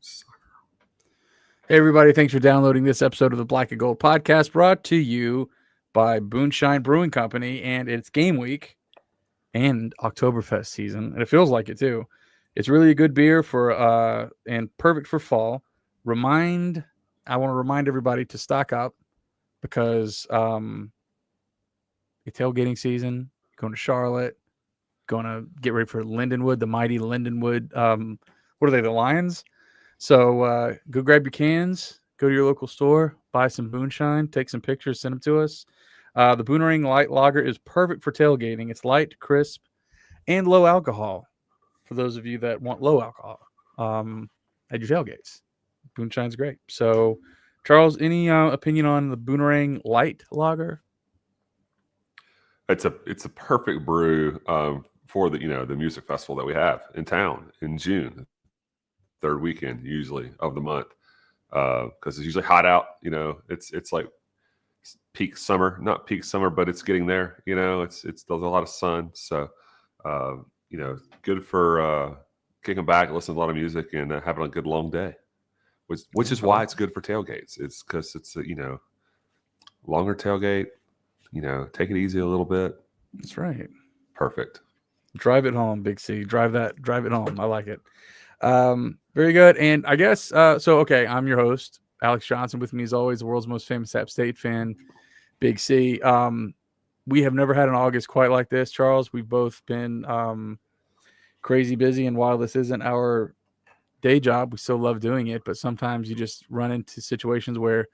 Hey, everybody. Thanks for downloading this episode of the Black and Gold podcast, brought to you by Boonshine Brewing Company. And it's game week and Oktoberfest season. And it feels like it, too. It's really a good beer for and perfect for fall. I want to remind everybody to stock up because it's tailgating season. Going to Charlotte, going to get ready for Lindenwood, the mighty Lindenwood. What are they, the Lions? So go grab your cans, go to your local store, buy some Boonshine, take some pictures, send them to us. The Boonerang Light Lager is perfect for tailgating. It's light, crisp, and low alcohol for those of you that want low alcohol at your tailgates. Boonshine's great. So, Charles, any opinion on the Boonerang Light Lager? It's a perfect brew for the music festival that we have in town in June. Third weekend usually of the month because it's usually hot out. It's like peak summer, not peak summer, but it's getting there. There's a lot of sun, so good for kicking back, listening to a lot of music, and having a good long day. Which is why it's good for tailgates. It's because it's longer tailgate. Take it easy a little bit. That's right. Perfect. Drive it home, Big C. Drive it home. I like it. Very good. And I guess, okay, I'm your host, Alex Johnson. With me as always, the world's most famous App State fan, Big C. We have never had an August quite like this, Charles. We've both been crazy busy. And while this isn't our day job, we still love doing it. But sometimes you just run into situations where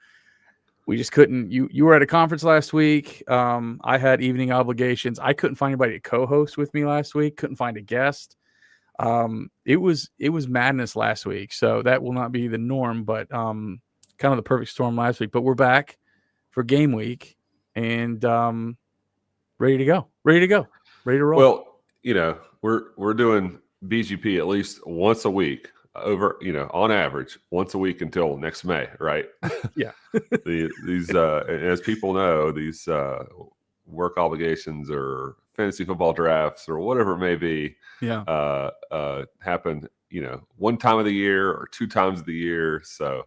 we just couldn't. You were at a conference last week. I had evening obligations. I couldn't find anybody to co-host with me last week. Couldn't find a guest. It was madness last week, so that will not be the norm, but kind of the perfect storm last week. But we're back for game week and ready to go, ready to roll. Well, we're doing BGP at least once a week over, on average once a week until next May, right? Yeah. These as people know, these work obligations or fantasy football drafts or whatever it may be, happen, one time of the year or two times of the year. So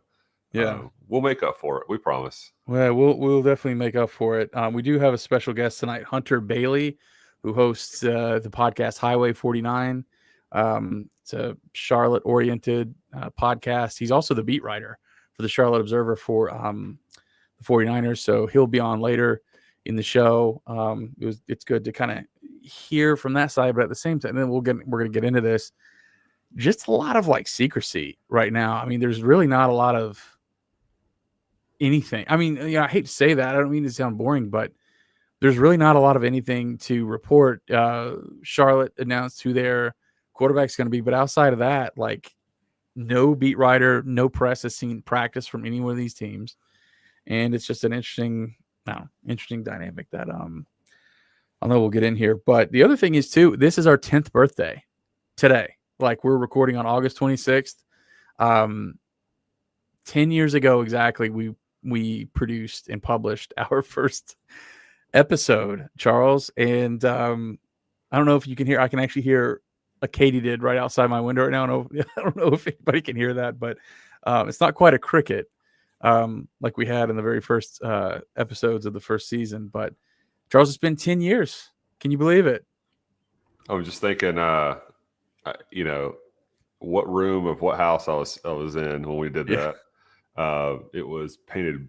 we'll make up for it. We promise. Well, we'll definitely make up for it. We do have a special guest tonight, Hunter Bailey, who hosts the podcast Highway 49. It's a Charlotte oriented podcast. He's also the beat writer for the Charlotte Observer for the 49ers. So he'll be on later in the show. It's good to kind of hear from that side, but at the same time, then we're going to get into this. Just a lot of secrecy right now. I mean, there's really not a lot of anything. I mean, I hate to say that. I don't mean to sound boring, but there's really not a lot of anything to report. Charlotte announced who their quarterback's going to be, but outside of that, no beat writer, no press has seen practice from any one of these teams, and it's just an interesting dynamic that I know we'll get in here. But the other thing is too, this is our 10th birthday today. We're recording on August 26th. 10 years ago exactly, we produced and published our first episode, Charles. And I don't know if you can hear. I can actually hear a katydid right outside my window right now. I don't know if anybody can hear that, but it's not quite a cricket like we had in the very first episodes of the first season. But Charles, it's been 10 years. Can you believe it? I was just thinking, what room of what house I was in when we did that. It was painted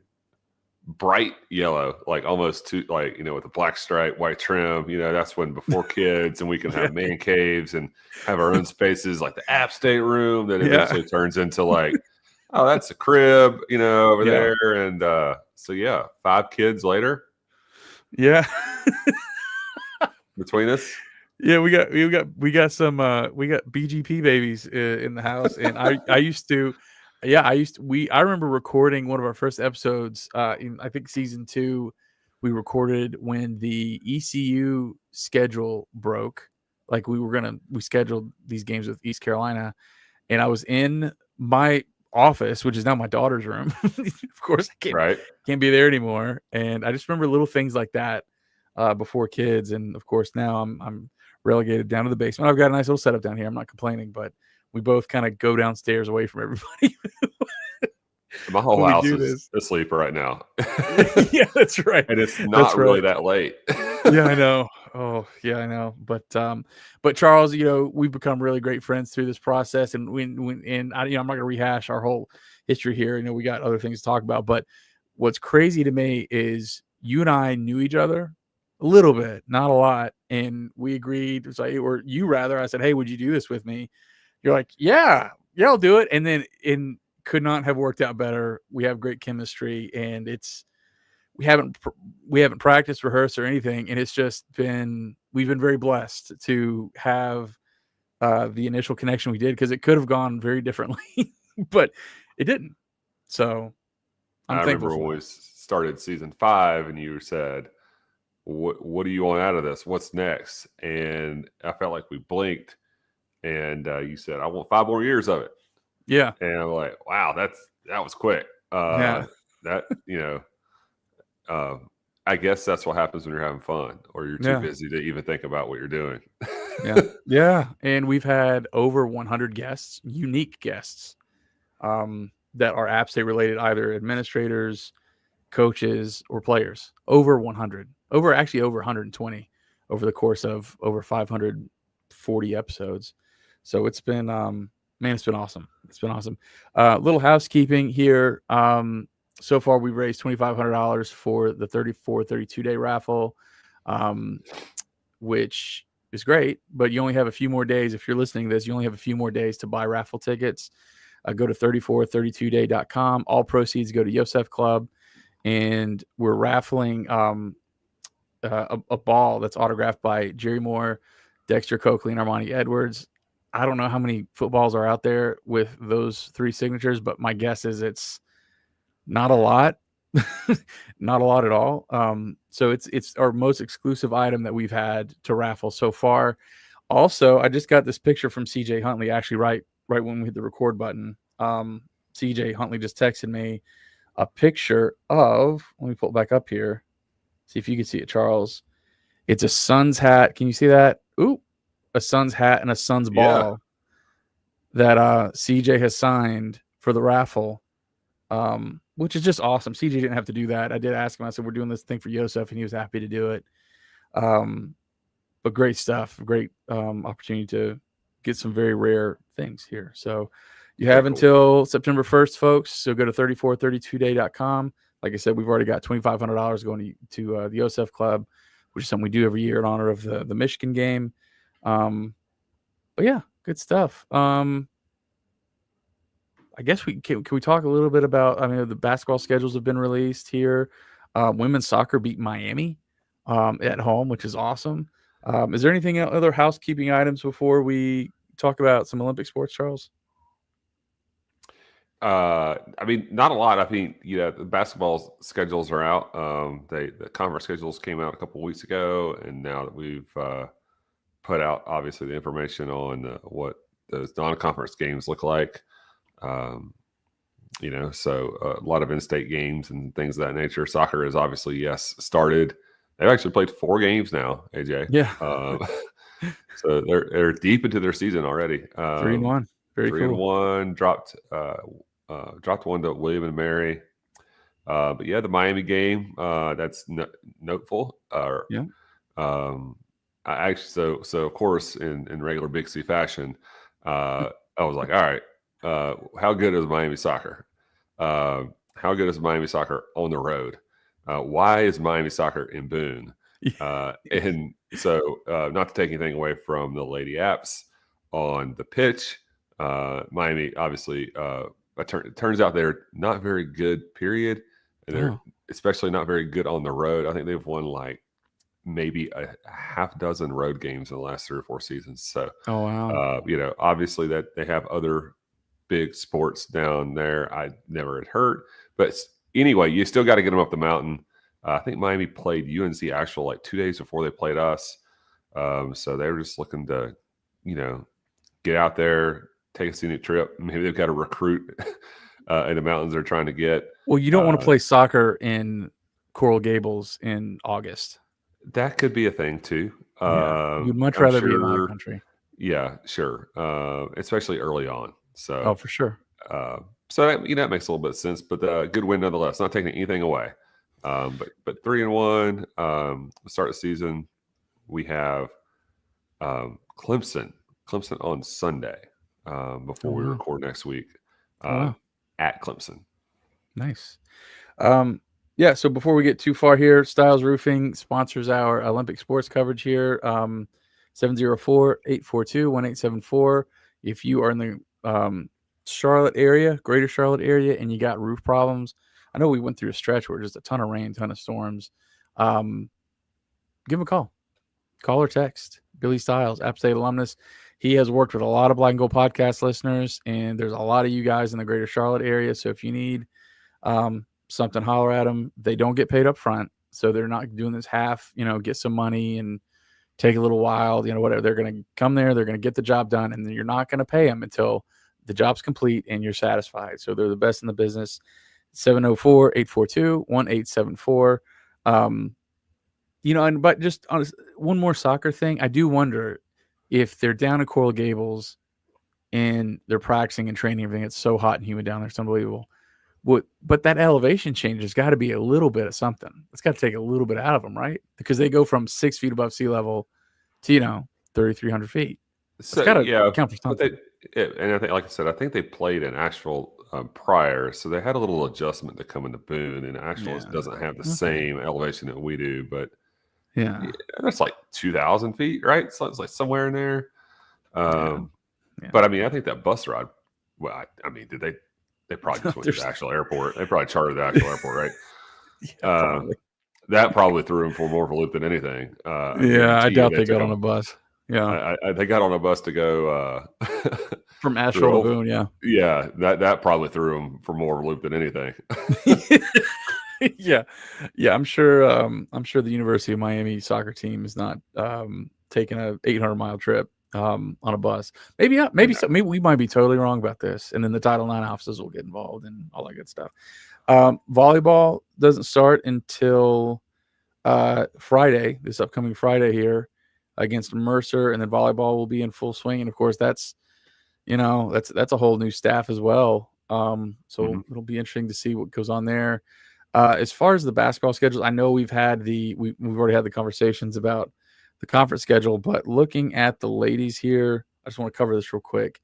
bright yellow, almost to with a black stripe, white trim. That's when before kids, and we can have man caves and have our own spaces, like the App State room that eventually turns into oh, that's a crib, over there. And 5 kids later. Yeah. Between us. Yeah, we got BGP babies in the house. And I remember recording one of our first episodes in, I think, season 2. We recorded when the ECU schedule broke. We scheduled these games with East Carolina, and I was in my office, which is now my daughter's room. Of course, I can't be there anymore. And I just remember little things like that before kids. And of course, now I'm relegated down to the basement. I've got a nice little setup down here. I'm not complaining, but we both kind of go downstairs away from everybody. My whole when we house do is asleep right now. Yeah, that's right. And it's not That's really right. that late. Yeah, I know. Oh, yeah, I know. But Charles, we've become really great friends through this process, and I'm not going to rehash our whole history here. We got other things to talk about, but what's crazy to me is you and I knew each other a little bit, not a lot, and we agreed. It's like, or you rather, I said, "Hey, would you do this with me?" You're like, "Yeah, I'll do it," and then could not have worked out better. We have great chemistry, and we haven't practiced, rehearsed, or anything, and it's just been we've been very blessed to have the initial connection we did, because it could have gone very differently, but it didn't. So I'm I thankful remember when for we that. started season 5 and you said, what do you want out of this? What's next? And I felt like we blinked and you said, I want 5 more years of it. Yeah, And I'm like, wow, that was quick. yeah, That, I guess that's what happens when you're having fun or you're too yeah, busy to even think about what you're doing. yeah. And we've had over 100 guests, unique guests, that are App State related, either administrators, coaches, or players. Over 100, over 120 over the course of over 540 episodes. So it's been, man, it's been awesome. It's been awesome. Little housekeeping here. So far we've raised $2,500 for the 32 day raffle, which is great, but you only have a few more days. If you're listening to this, you only have a few more days to buy raffle tickets. Go to 3432day.com. All proceeds go to Yosef Club, and we're raffling a ball that's autographed by Jerry Moore, Dexter Coakley, and Armani Edwards. I don't know how many footballs are out there with those 3 signatures, but my guess is it's not a lot. Not a lot at all. So it's our most exclusive item that we've had to raffle so far. Also, I just got this picture from CJ Huntley, actually right when we hit the record button. CJ Huntley just texted me a picture of, let me pull it back up here. See if you can see it, Charles. It's a Suns hat. Can you see that? Ooh, a Suns hat and a Suns ball that CJ has signed for the raffle, which is just awesome. CJ didn't have to do that. I did ask him. I said, we're doing this thing for Yosef, and he was happy to do it. But great stuff. Great opportunity to get some very rare things here. So you have until September 1st, folks. So go to 3432day.com. Like I said, we've already got $2,500 going to the Yosef Club, which is something we do every year in honor of the Michigan game. But yeah, good stuff. I guess can we talk a little bit about, the basketball schedules have been released here. Women's soccer beat Miami at home, which is awesome. Is there anything other housekeeping items before we talk about some Olympic sports, Charles? Not a lot. The basketball schedules are out. The conference schedules came out a couple of weeks ago, and now that we've put out, obviously, the information on what those non-conference games look like. So a lot of in-state games and things of that nature. Soccer is obviously, started. They've actually played 4 games now, AJ. Yeah. So they're deep into their season already. 3-1. Very cool. 3-1. Dropped one to William and Mary. But yeah, the Miami game, that's noteful. Yeah. I actually, so of course, in regular Big C fashion, I was like, all right, how good is Miami soccer? How good is Miami soccer on the road? Why is Miami soccer in Boone? And so, not to take anything away from the Lady Apps on the pitch, Miami obviously, it turns out they're not very good, period. And they're especially not very good on the road. I think they've won like maybe a half dozen road games in the last 3 or 4 seasons. So, obviously that they have other big sports down there I never had heard. But anyway, you still got to get them up the mountain. I think Miami played UNC actual like 2 days before they played us. So they were just looking to, get out there, take a scenic trip. Maybe they've got a recruit in the mountains they're trying to get. Well, you don't want to play soccer in Coral Gables in August. That could be a thing too. You'd much rather be in my country. Yeah, sure. Especially early on. So, Oh, for sure. so that, that makes a little bit of sense. But good win nonetheless. Not taking anything away. But 3-1. Start of the season. We have Clemson on Sunday before we wow. record next week Wow. at Clemson. Nice. Yeah, so before we get too far here, Styles Roofing sponsors our Olympic sports coverage here. 704-842-1874. If you are in the Charlotte area, greater Charlotte area, and you got roof problems, I know we went through a stretch where just a ton of rain, ton of storms. Give him a call. Call or text. Billy Styles, App State alumnus. He has worked with a lot of Black and Gold podcast listeners, and there's a lot of you guys in the greater Charlotte area. So if you need something, holler at them. They don't get paid up front, so they're not doing this half, get some money and take a little while, whatever. They're going to come there, they're going to get the job done, and then you're not going to pay them until the job's complete and you're satisfied. So they're the best in the business. 704-842-1874. But just on one more soccer thing, I do wonder if they're down at Coral Gables and they're practicing and training everything. It's so hot and humid down there. It's unbelievable. But that elevation change has got to be a little bit of something. It's got to take a little bit out of them, right? Because they go from 6 feet above sea level to 3,300 feet. It's got to count for something. And I think, like I said, I think they played in Asheville prior, so they had a little adjustment to come into Boone. And Asheville doesn't have the same elevation that we do, but that's like 2,000 feet, right? So it's like somewhere in there. But I mean, I think that bus ride. Well, I mean, did they? They probably just went to the actual airport. They probably chartered the actual airport, right? Probably. That probably threw them for more of a loop than anything. I doubt they got on a bus. Yeah, they got on a bus to go from Asheville to Boone. Yeah, that probably threw them for more of a loop than anything. yeah. I'm sure the University of Miami soccer team is not taking a 800-mile trip on a bus. Maybe we might be totally wrong about this, and then the Title IX offices will get involved and all that good stuff. Volleyball doesn't start until Friday, this upcoming Friday here against Mercer, and then volleyball will be in full swing. And of course, that's a whole new staff as well. So it'll be interesting to see what goes on there. As far as the basketball schedules, I know we've already had the conversations about the conference schedule, but looking at the ladies here, I just want to cover this real quick.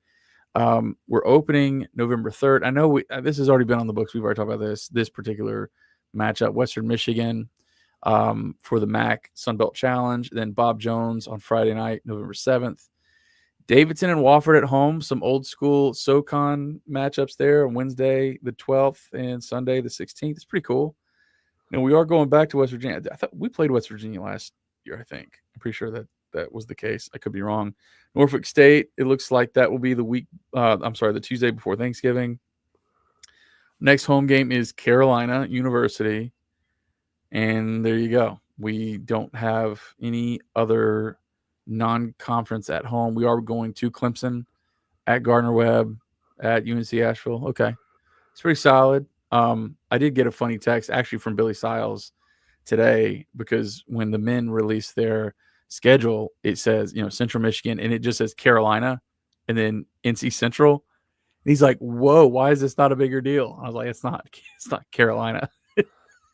We're opening November 3rd. I know this has already been on the books. We've already talked about this particular matchup. Western Michigan for the MAC Sunbelt Challenge. Then Bob Jones on Friday night, November 7th. Davidson and Wofford at home. Some old school SoCon matchups there on Wednesday the 12th and Sunday the 16th. It's pretty cool. And we are going back to West Virginia. I thought we played West Virginia last year, I think. I'm pretty sure that was the case. I could be wrong. Norfolk State, it looks like that will be the Tuesday before Thanksgiving. Next home game is Carolina University. And there you go. We don't have any other non-conference at home. We are going to Clemson at Gardner-Webb at UNC Asheville. Okay. It's pretty solid. I did get a funny text actually from Billy Styles today, because when the men released their schedule, it says, Central Michigan, and it just says Carolina and then NC Central. And he's like, whoa, why is this not a bigger deal? I was like, it's not Carolina. A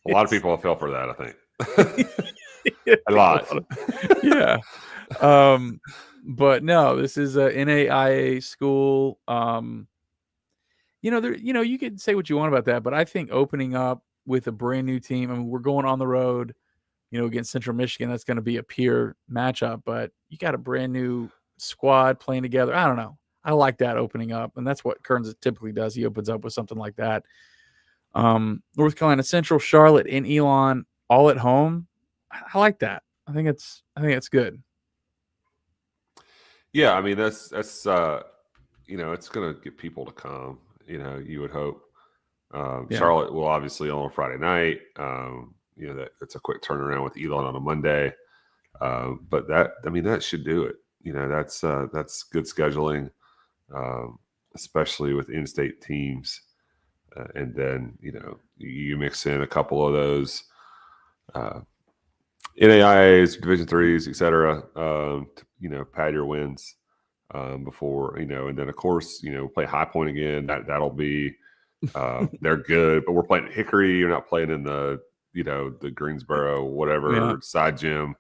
lot of people have fell for that, I think. A lot. Yeah. But no, this is a NAIA school. You can say what you want about that, but I think opening up with a brand new team, I mean, we're going on the road, against Central Michigan. That's going to be a peer matchup, but you got a brand new squad playing together. I don't know. I like that opening up, and that's what Kearns typically does. He opens up with something like that. North Carolina Central, Charlotte, and Elon all at home. I like that. I think it's good. Yeah, I mean that's it's going to get people to come. You would hope. Charlotte will obviously on a Friday night. That's a quick turnaround with Elon on a Monday. But that should do it. That's good scheduling, especially with in-state teams. And then, you mix in a couple of those NAIAs, Division threes, et cetera, to pad your wins. before, and then of course, play High Point again. That'll be they're good, but we're playing at Hickory. You're not playing in the the Greensboro whatever side gym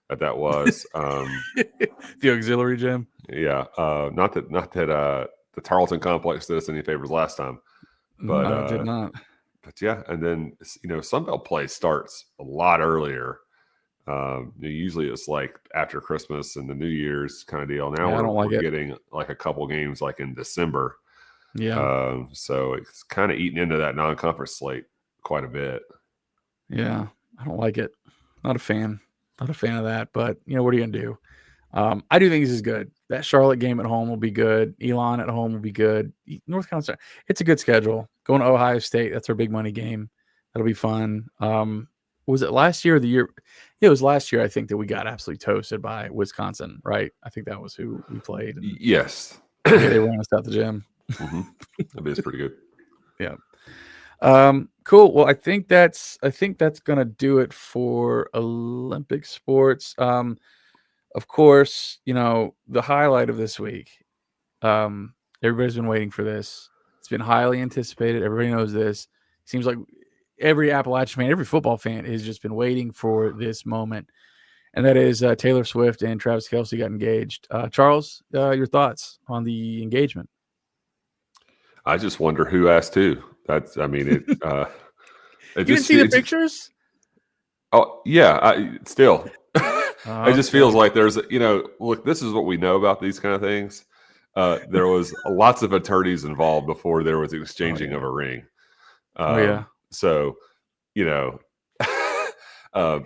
that was. The auxiliary gym. Yeah, not that the Tarleton complex did us any favors last time, but no, it did not. But yeah, and then Sunbelt play starts a lot earlier. Usually it's like after Christmas and the New Year's kind of deal. Now we're getting like a couple games like in December. Yeah. So it's kind of eating into that non-conference slate quite a bit. Yeah, I don't like it. Not a fan. Not a fan of that. But what are you gonna do? I do think this is good. That Charlotte game at home will be good. Elon at home will be good. North Carolina, it's a good schedule. Going to Ohio State, that's our big money game. That'll be fun. Was it last year or the year? Yeah, it was last year, I think, that we got absolutely toasted by Wisconsin, right? I think that was who we played. And yes. They ran us out the gym. Mm-hmm. That is pretty good. Yeah. Cool. Well, I think that's gonna do it for Olympic sports. Of course, the highlight of this week. Everybody's been waiting for this. It's been highly anticipated. Everybody knows this. Seems like every Appalachian fan, every football fan has just been waiting for this moment. And that is Taylor Swift and Travis Kelce got engaged. Charles, your thoughts on the engagement? I just wonder who asked who. You didn't see the pictures? Oh, yeah. It just feels like there's, look, this is what we know about these kind of things. There was lots of attorneys involved before there was exchanging of a ring. So, I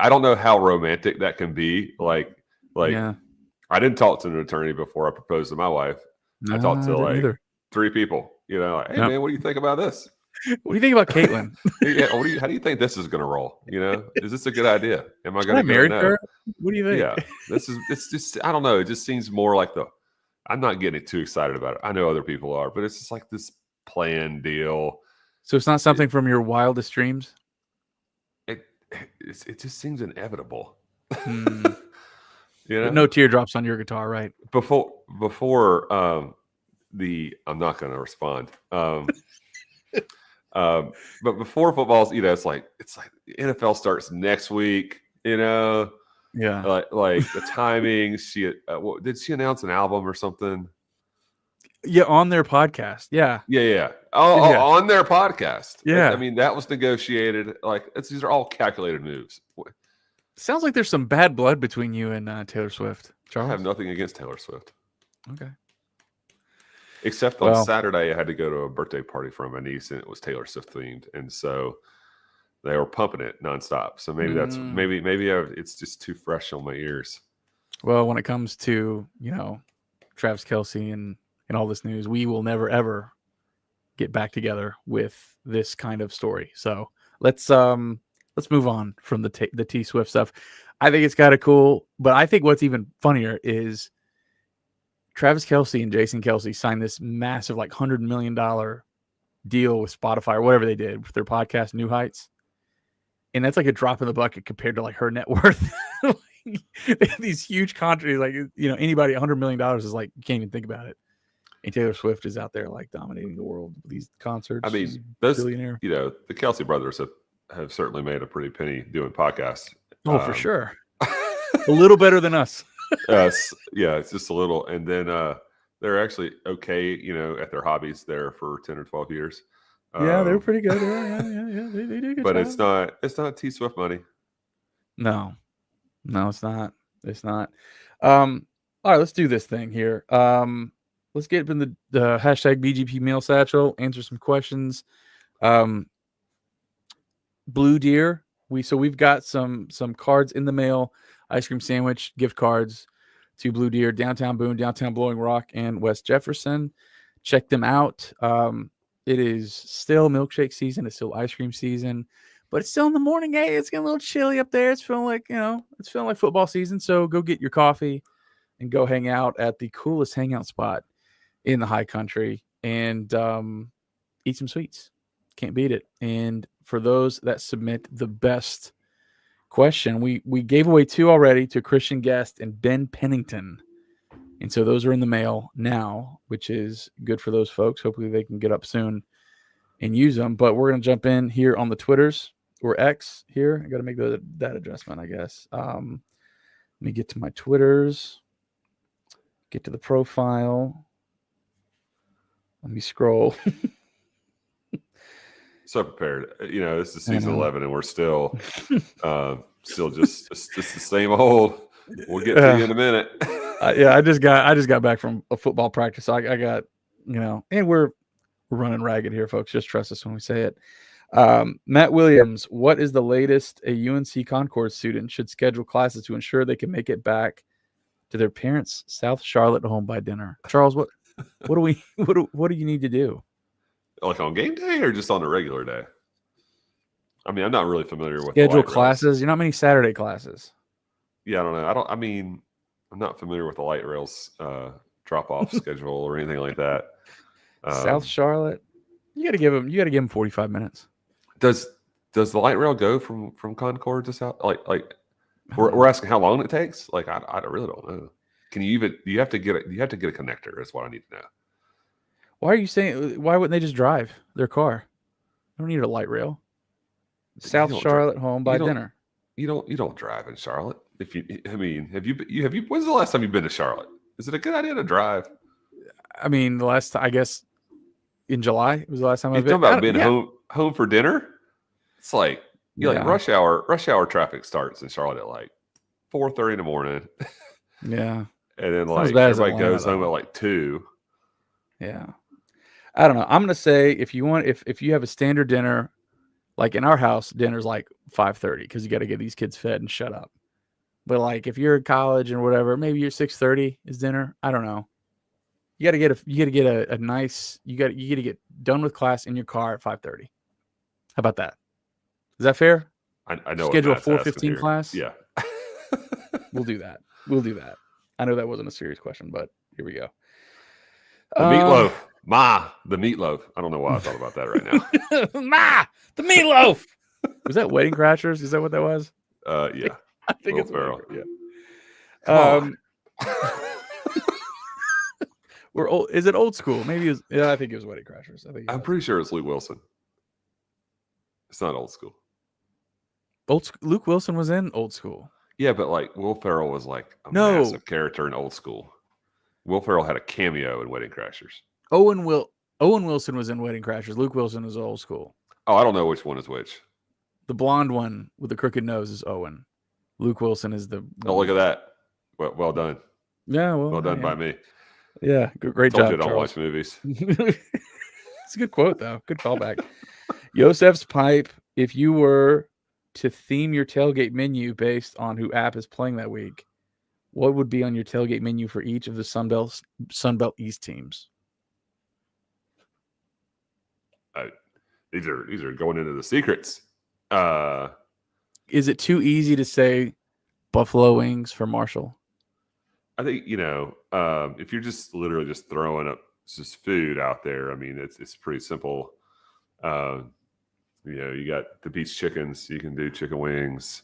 don't know how romantic that can be. Like, I didn't talk to an attorney before I proposed to my wife. I talked to 3 people. Hey man, what do you think about this? What do you think about Caitlin? Yeah, how do you think this is going to roll? Is this a good idea? Am I going to marry her? What do you think? Yeah, it's just I don't know. It just seems more like I'm not getting too excited about it. I know other people are, but it's just like this planned deal. So it's not something from your wildest dreams? It just seems inevitable. But no teardrops on your guitar, right? Before I'm not going to respond. But before football's, it's like the NFL starts next week. Yeah. Like the timing. Did she announce an album or something? Yeah, on their podcast. Yeah. Yeah. Oh, on their podcast. Yeah. I mean, that was negotiated. Like these are all calculated moves. Sounds like there's some bad blood between you and Taylor Swift, Charles. I have nothing against Taylor Swift. Okay. Except on Saturday, I had to go to a birthday party for my niece, and it was Taylor Swift themed, and so they were pumping it nonstop. So maybe that's maybe it's just too fresh on my ears. Well, when it comes to Travis Kelce and all this news, we will never ever get back together with this kind of story. So let's move on from the T Swift stuff. I think it's kind of cool, but I think what's even funnier is Travis Kelce and Jason Kelce signed this massive $100 million deal with Spotify or whatever they did with their podcast New Heights. And that's like a drop in the bucket compared to her net worth. They have these huge contracts, anybody $100 million is you can't even think about it. And Taylor Swift is out there dominating the world with these concerts. I mean, those billionaire. The Kelce brothers have certainly made a pretty penny doing podcasts. Oh, for sure. A little better than us. Yes, it's just a little, and then they're actually okay, at their hobbies there for 10 or 12 years. Yeah, they're pretty good. Yeah. They do good. But job. it's not T Swift money. No, it's not. It's not. All right, let's do this thing here. Let's get in the hashtag BGP Mail Satchel. Answer some questions. Blue Deer. We've got some cards in the mail. Ice cream sandwich gift cards to Blue Deer, downtown Boone, downtown Blowing Rock, and West Jefferson. Check them out. It is still milkshake season. It's still ice cream season, but it's still in the morning. Hey, it's getting a little chilly up there. It's feeling like football season. So go get your coffee and go hang out at the coolest hangout spot in the high country and eat some sweets. Can't beat it. And for those that submit the best question, we gave away 2 already to Christian Guest and Ben Pennington. And so those are in the mail now, which is good for those folks. Hopefully they can get up soon and use them. But we're going to jump in here on the Twitters or X here. I got to make that adjustment, I guess. Let me get to my Twitters, get to the profile. Let me scroll. So prepared. This is season 11, and we're still just the same old. We'll get to you in a minute. I just got back from a football practice. So I got, and we're running ragged here, folks. Just trust us when we say it. Matt Williams, what is the latest a UNC Concord student should schedule classes to ensure they can make it back to their parents' South Charlotte home by dinner? Charles, what do you need to do? Like on game day or just on a regular day? I mean, I'm not really familiar with schedule classes. You're not many Saturday classes. Yeah, I don't know. I'm not familiar with the light rails drop-off schedule or anything like that. South Charlotte, you got to give them 45 minutes. Does the light rail go from Concord to South? Like we're asking how long it takes? Like I really don't know. Can you have to get a connector? Is what I need to know. Why wouldn't they just drive their car? I don't need a light rail. South Charlotte home by dinner. You don't drive in Charlotte. Have you? When's the last time you've been to Charlotte? Is it a good idea to drive? I mean, the last time, I guess in July was the last time I've been. Talking about being home for dinner. It's like like rush hour traffic starts in Charlotte at like 4:30 in the morning. Yeah, and then everybody goes home at like 2. Yeah, I don't know. I'm gonna say if you have a standard dinner, like in our house, dinner's like 5:30 because you got to get these kids fed and shut up. But like if you're in college and whatever, maybe your 6:30 is dinner. I don't know. You got to get a nice. You got to get done with class in your car at 5:30. How about that? Is that fair? I know. Schedule a 4:15 class. Yeah, We'll do that. I know that wasn't a serious question, but here we go. The meatloaf, the meatloaf. I don't know why I thought about that right now. The meatloaf. Was that Wedding Crashers? Is that what that was? Yeah. I think it's Ferrell. Yeah. We're old. Is it old school? Maybe I think it was Wedding Crashers. I'm pretty sure it's Luke Wilson. It's not old school. Luke Wilson was in Old School. Yeah, but like Will Ferrell was like a massive character in Old School. Will Ferrell had a cameo in Wedding Crashers. Owen Wilson was in Wedding Crashers. Luke Wilson was Old School. Oh, I don't know which one is which. The blonde one with the crooked nose is Owen. Luke Wilson is the. Oh, look at that! Well done. Yeah, well done by me. Yeah, great job. You don't watch movies. It's a good quote, though. Good callback. Yosef's pipe. If you were to theme your tailgate menu based on who app is playing that week, what would be on your tailgate menu for each of the Sunbelt East teams? These are going into the secrets. Is it too easy to say buffalo wings for Marshall? I think if you're just literally just throwing up just food out there, I mean it's pretty simple. You got the beach chickens. You can do chicken wings.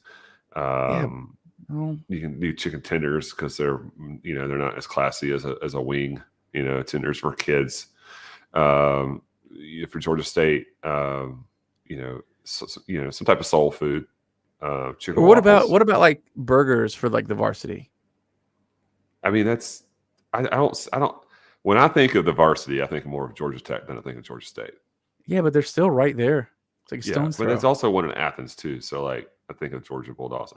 You can do chicken tenders because they're not as classy as a wing. Tenders for kids. For Georgia State, some type of soul food. Chicken. What about like burgers for like the varsity? I mean, I don't. When I think of the varsity, I think more of Georgia Tech than I think of Georgia State. Yeah, but they're still right there. It's like a stone's throw. But there's also one in Athens too. So like, I think of Georgia Bulldogs.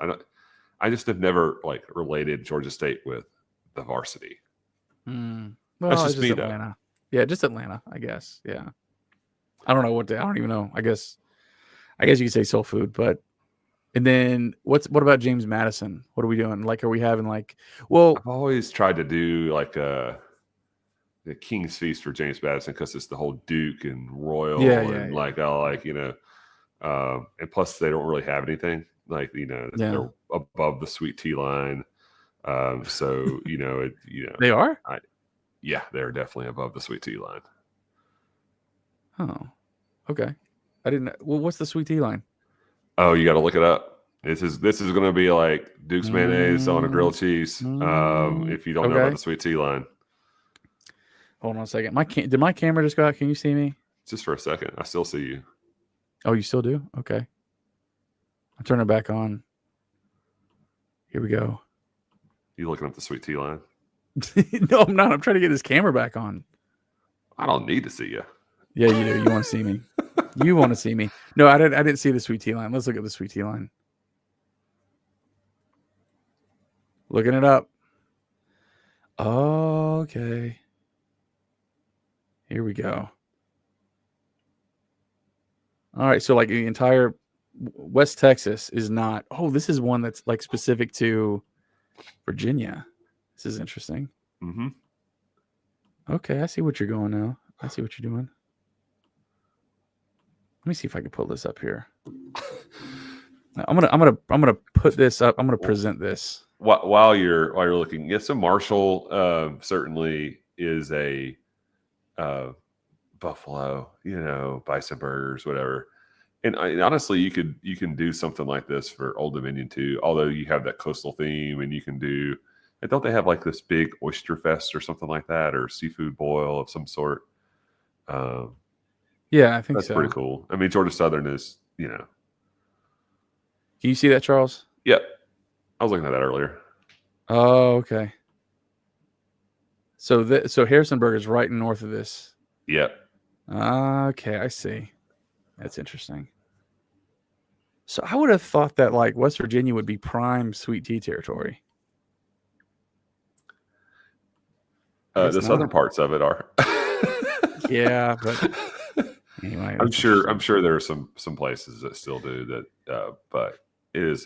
I just have never like related Georgia State with the varsity. Well, that's just me, Atlanta. Though. Yeah, just Atlanta, I guess. Yeah, I don't know I don't even know. I guess you could say soul food, but. And then what about James Madison? What are we doing? Like, are we having like? Well, I've always tried to do like the King's Feast for James Madison because it's the whole Duke and Royal and and plus they don't really have anything like they're above the sweet tea line, so they are. They're definitely above the sweet tea line. Oh, okay. I didn't. Well, what's the sweet tea line? Oh, you got to look it up. This is going to be like Duke's mayonnaise on a grilled cheese. If you don't know about the sweet tea line. Hold on a second. Did my camera just go out? Can you see me? Just for a second. I still see you. Oh, you still do? Okay. I'll turn it back on. Here we go. You looking up the sweet tea line? No, I'm not. I'm trying to get this camera back on. I don't need to see you. Yeah, you do. You want to see me. You want to see me. No, I didn't see the sweet tea line. Let's look at the sweet tea line. Looking it up. Okay. Here we go. All right. So like the entire West Texas is not. Oh, this is one that's like specific to Virginia. This is interesting. Mm-hmm. Okay, I see what you're going now. I see what you're doing. Let me see if I can pull this up here. I'm gonna put this up. I'm gonna present this while you're looking. Yes, so Marshall certainly is a buffalo. Bison burgers, whatever. And honestly, you can do something like this for Old Dominion too. Although you have that coastal theme, and you can do. And don't they have like this big oyster fest or something like that, or seafood boil of some sort? Yeah, I think that's pretty cool. I mean, Georgia Southern is, Can you see that, Charles? Yep. I was looking at that earlier. Oh, okay. So Harrisonburg is right north of this. Yep. Okay, I see. That's interesting. So I would have thought that like West Virginia would be prime sweet tea territory. The southern parts of it are. Yeah, but anyway, I'm sure there are some places that still do that, but it is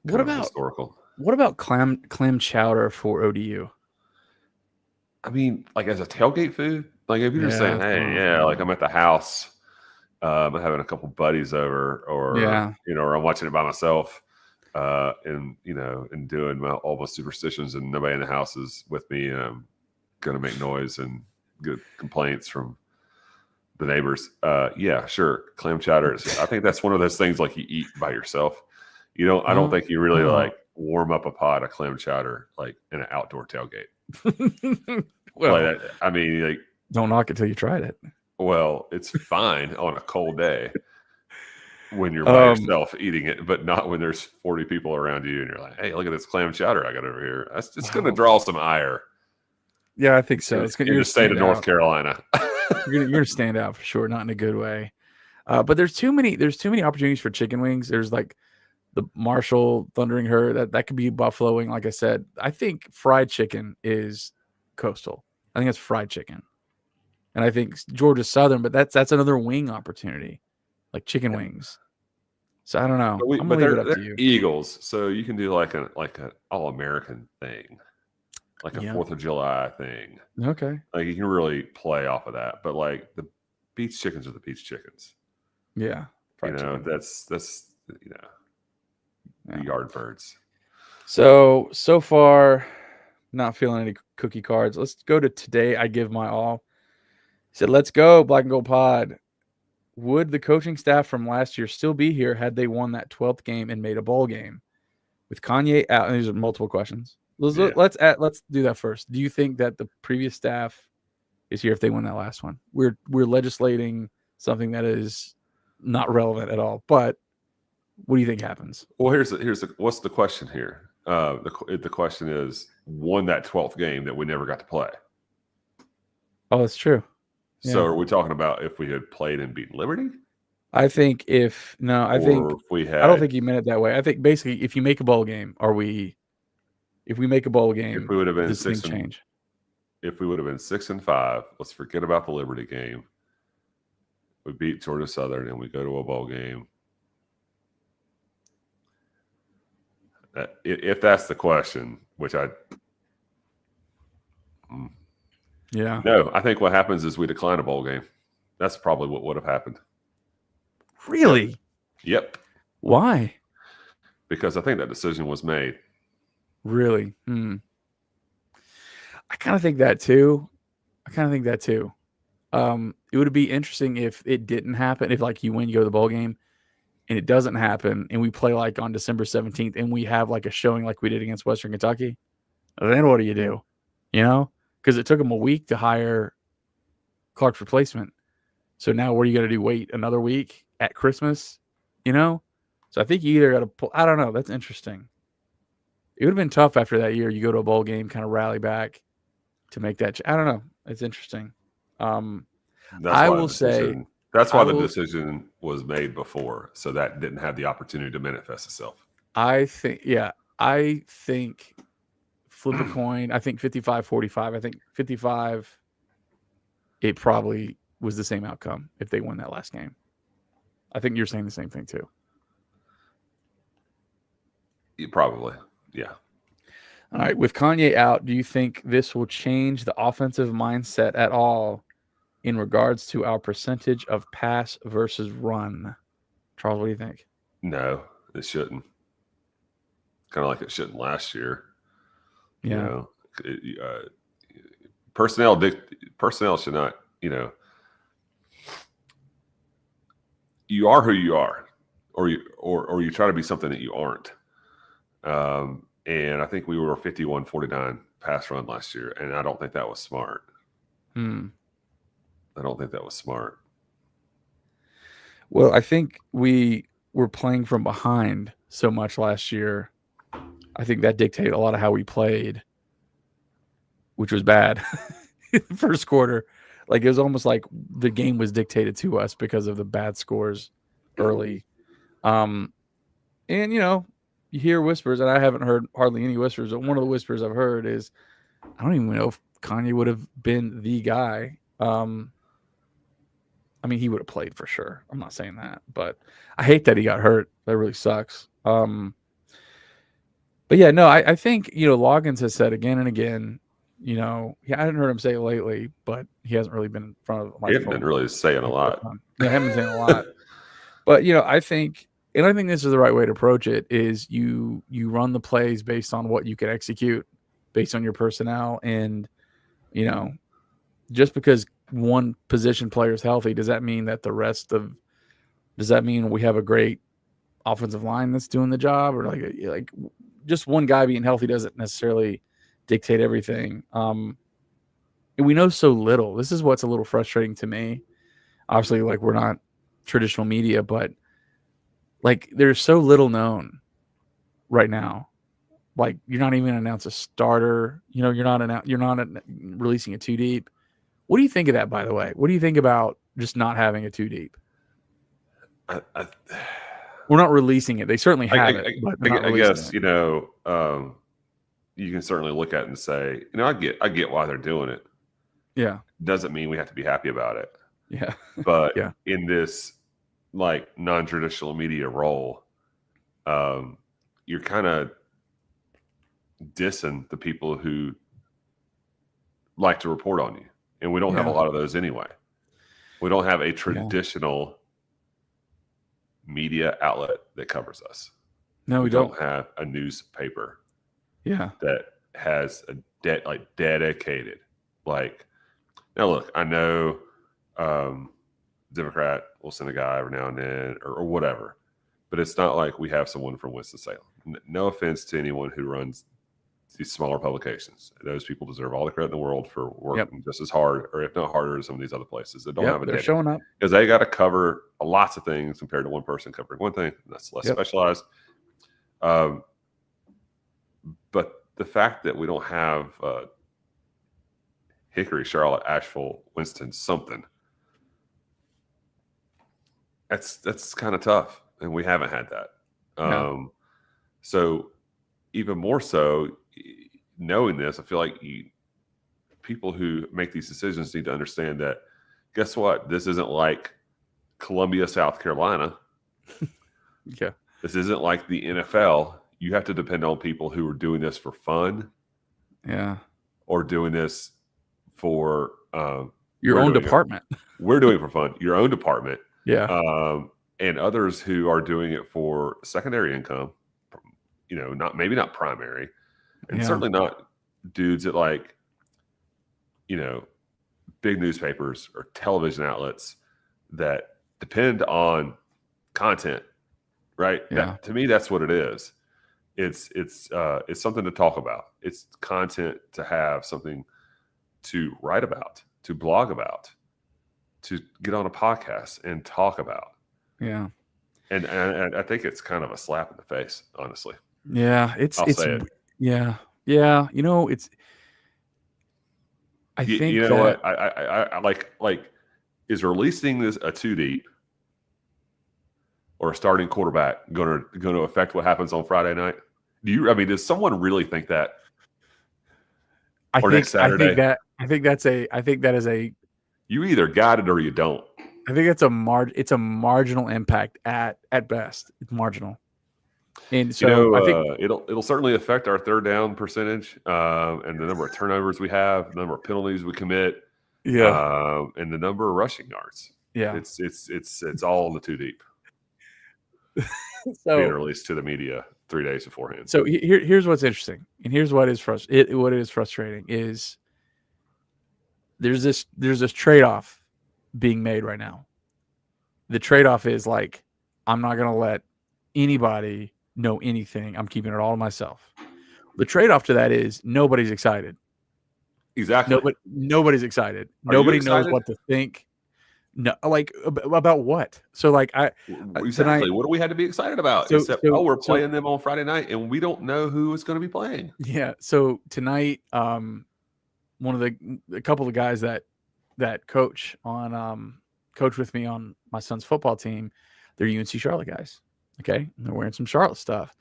what about historical? What about clam chowder for ODU? I mean, like as a tailgate food, like if you're just saying, hey, like I'm at the house, I'm having a couple buddies over, or or I'm watching it by myself, and doing all my superstitions, and nobody in the house is with me, and I'm gonna make noise and get complaints from the neighbors. Yeah, sure, clam chowder. I think that's one of those things like you eat by yourself. I don't think you really like warm up a pot of clam chowder like in an outdoor tailgate. Well, I mean, like, don't knock it till you tried it. Well, it's fine on a cold day when you're by yourself eating it, but not when there's 40 people around you and you're like, hey, look at this clam chowder I got over here. It's going to draw some ire. Yeah, I think so. It's in the state of North Carolina. You're going to stand out for sure, not in a good way. But there's too many opportunities for chicken wings. There's like the Marshall Thundering Herd that could be buffaloing. Like I said, I think fried chicken is coastal. I think it's fried chicken. And I think Georgia Southern, but that's another wing opportunity, like chicken wings. So I don't know. I'm gonna leave it up to you. Eagles, so you can do like an all-American thing, like a 4th of July thing. Okay. Like you can really play off of that. But like the beach chickens are the beach chickens. Yeah. That's the yard birds. So far, not feeling any cookie cards. Let's go to today. I give my all. He said, let's go, Black and Gold Pod. Would the coaching staff from last year still be here had they won that 12th game and made a bowl game? With Kanye out, and these are multiple questions. Let's do that first. Do you think that the previous staff is here if they win that last one? We're legislating something that is not relevant at all. But what do you think happens? Well, what's the question here? The question is, won that 12th game that we never got to play? Oh, that's true. So are we talking about if we had played and beaten Liberty? I think I don't think you meant it that way. I think basically if you make a bowl game, if we make a bowl game, if we would have been does things change? If we would have been 6-5, let's forget about the Liberty game. We beat Georgia Southern and we go to a bowl game. If that's the question, which no, I think what happens is we decline a bowl game. That's probably what would have happened. Really? Yep. Why? Because I think that decision was made. Really? I kind of think that too. It would be interesting if it didn't happen. If like you win, you go to the bowl game, and it doesn't happen, and we play like on December 17th, and we have like a showing like we did against Western Kentucky, then what do? You know, because it took them a week to hire Clark's replacement. So now what are you going to do? Wait another week at Christmas? You know? So I think you either got to pull. I don't know. That's interesting. It would have been tough after that year. You go to a bowl game, kind of rally back to make that. I don't know. It's interesting. I will say that's why the decision was made before, so that didn't have the opportunity to manifest itself. I think flip a coin. I think 55-45. I think 55. It probably was the same outcome if they won that last game. I think you're saying the same thing too. Probably, yeah. All right. With Kanye out, do you think this will change the offensive mindset at all in regards to our percentage of pass versus run? Charles, what do you think? No, it shouldn't. Kind of like it shouldn't last year. Yeah. You know, personnel should not, you know, you are who you are, or you try to be something that you aren't. And I think we were 51-49 pass run last year, and I don't think that was smart. I don't think that was smart. Well, I think we were playing from behind so much last year. I think that dictated a lot of how we played, which was bad. First quarter, like it was almost like the game was dictated to us because of the bad scores early. And you know, you hear whispers, and I haven't heard hardly any whispers, but one of the whispers I've heard is I don't even know if Kanye would have been the guy. I mean, he would have played for sure. I'm not saying that, but I hate that he got hurt. That really sucks. But yeah, no, I think, you know, Loggins has said again and again, you know, I hadn't heard him say it lately, but he hasn't really been in front of my phone. He hasn't been really saying a lot. Yeah, I haven't been saying a lot. But, you know, I think this is the right way to approach it is you run the plays based on what you can execute, based on your personnel. And, you know, just because one position player is healthy, does that mean that does that mean we have a great offensive line that's doing the job? Or like just one guy being healthy doesn't necessarily dictate everything. And we know so little. This is what's a little frustrating to me. Obviously, like, we're not traditional media, but like there's so little known right now. Like, you're not even going to announce a starter. You know, you're not releasing a two deep. What do you think of that, by the way? What do you think about just not having a two deep? We're not releasing it. They certainly have it. But I guess, you know, you can certainly look at it and say, you know, I get why they're doing it. Yeah. Doesn't mean we have to be happy about it. Yeah. But in this like non-traditional media role, you're kind of dissing the people who like to report on you. And we don't have a lot of those anyway. We don't have a traditional media outlet that covers us. No, we don't have a newspaper. Yeah. That has a dedicated. Like, now look, I know Democrat will send a guy every now and then or whatever, but it's not like we have someone from Winston-Salem. No offense to anyone who runs these smaller publications. Those people deserve all the credit in the world for working just as hard, or if not harder, than some of these other places that don't have a they're showing up because they got to cover lots of things compared to one person covering one thing. That's less specialized. But the fact that we don't have Hickory, Charlotte, Asheville, Winston, something, that's kind of tough, and we haven't had that. So even more so, knowing this, I feel like people who make these decisions need to understand that, guess what? This isn't like Columbia, South Carolina. This isn't like the NFL. You have to depend on people who are doing this for fun. Or doing this for your own department. We're doing it for fun. Your own department. And others who are doing it for secondary income. You know, maybe not primary, and certainly not dudes at like, you know, big newspapers or television outlets that depend on content right? Yeah. That, to me, that's what it is. It's something to talk about. It's content to have, something to write about, to blog about, to get on a podcast and talk about. Yeah. And I think it's kind of a slap in the face, honestly. Yeah. I'll say it. Yeah. Yeah. You know, I think You know that, what? I like is releasing this a 2 deep or a starting quarterback going to affect what happens on Friday night? Does someone really think that? Next Saturday? I think that is a, You either got it or you don't. I think it's a marginal impact at best. It's marginal. And so I think it'll certainly affect our third down percentage, and the number of turnovers we have, the number of penalties we commit, and the number of rushing yards. Yeah. It's all in the 2 deep. So being released to the media 3 days beforehand. So here's what's interesting, and here's what is frustrating is there's this trade-off being made right now. The trade-off is like, I'm not going to let anybody know anything. I'm keeping it all to myself. The trade-off to that is nobody's excited. Exactly. Nobody's excited. Nobody knows what to think. No, like about what? So like exactly. Tonight, what do we have to be excited about? We're playing them on Friday night, and we don't know who is going to be playing. Yeah. So tonight, a couple of guys that coach with me on my son's football team, they're UNC Charlotte guys. Okay, and they're wearing some Charlotte stuff.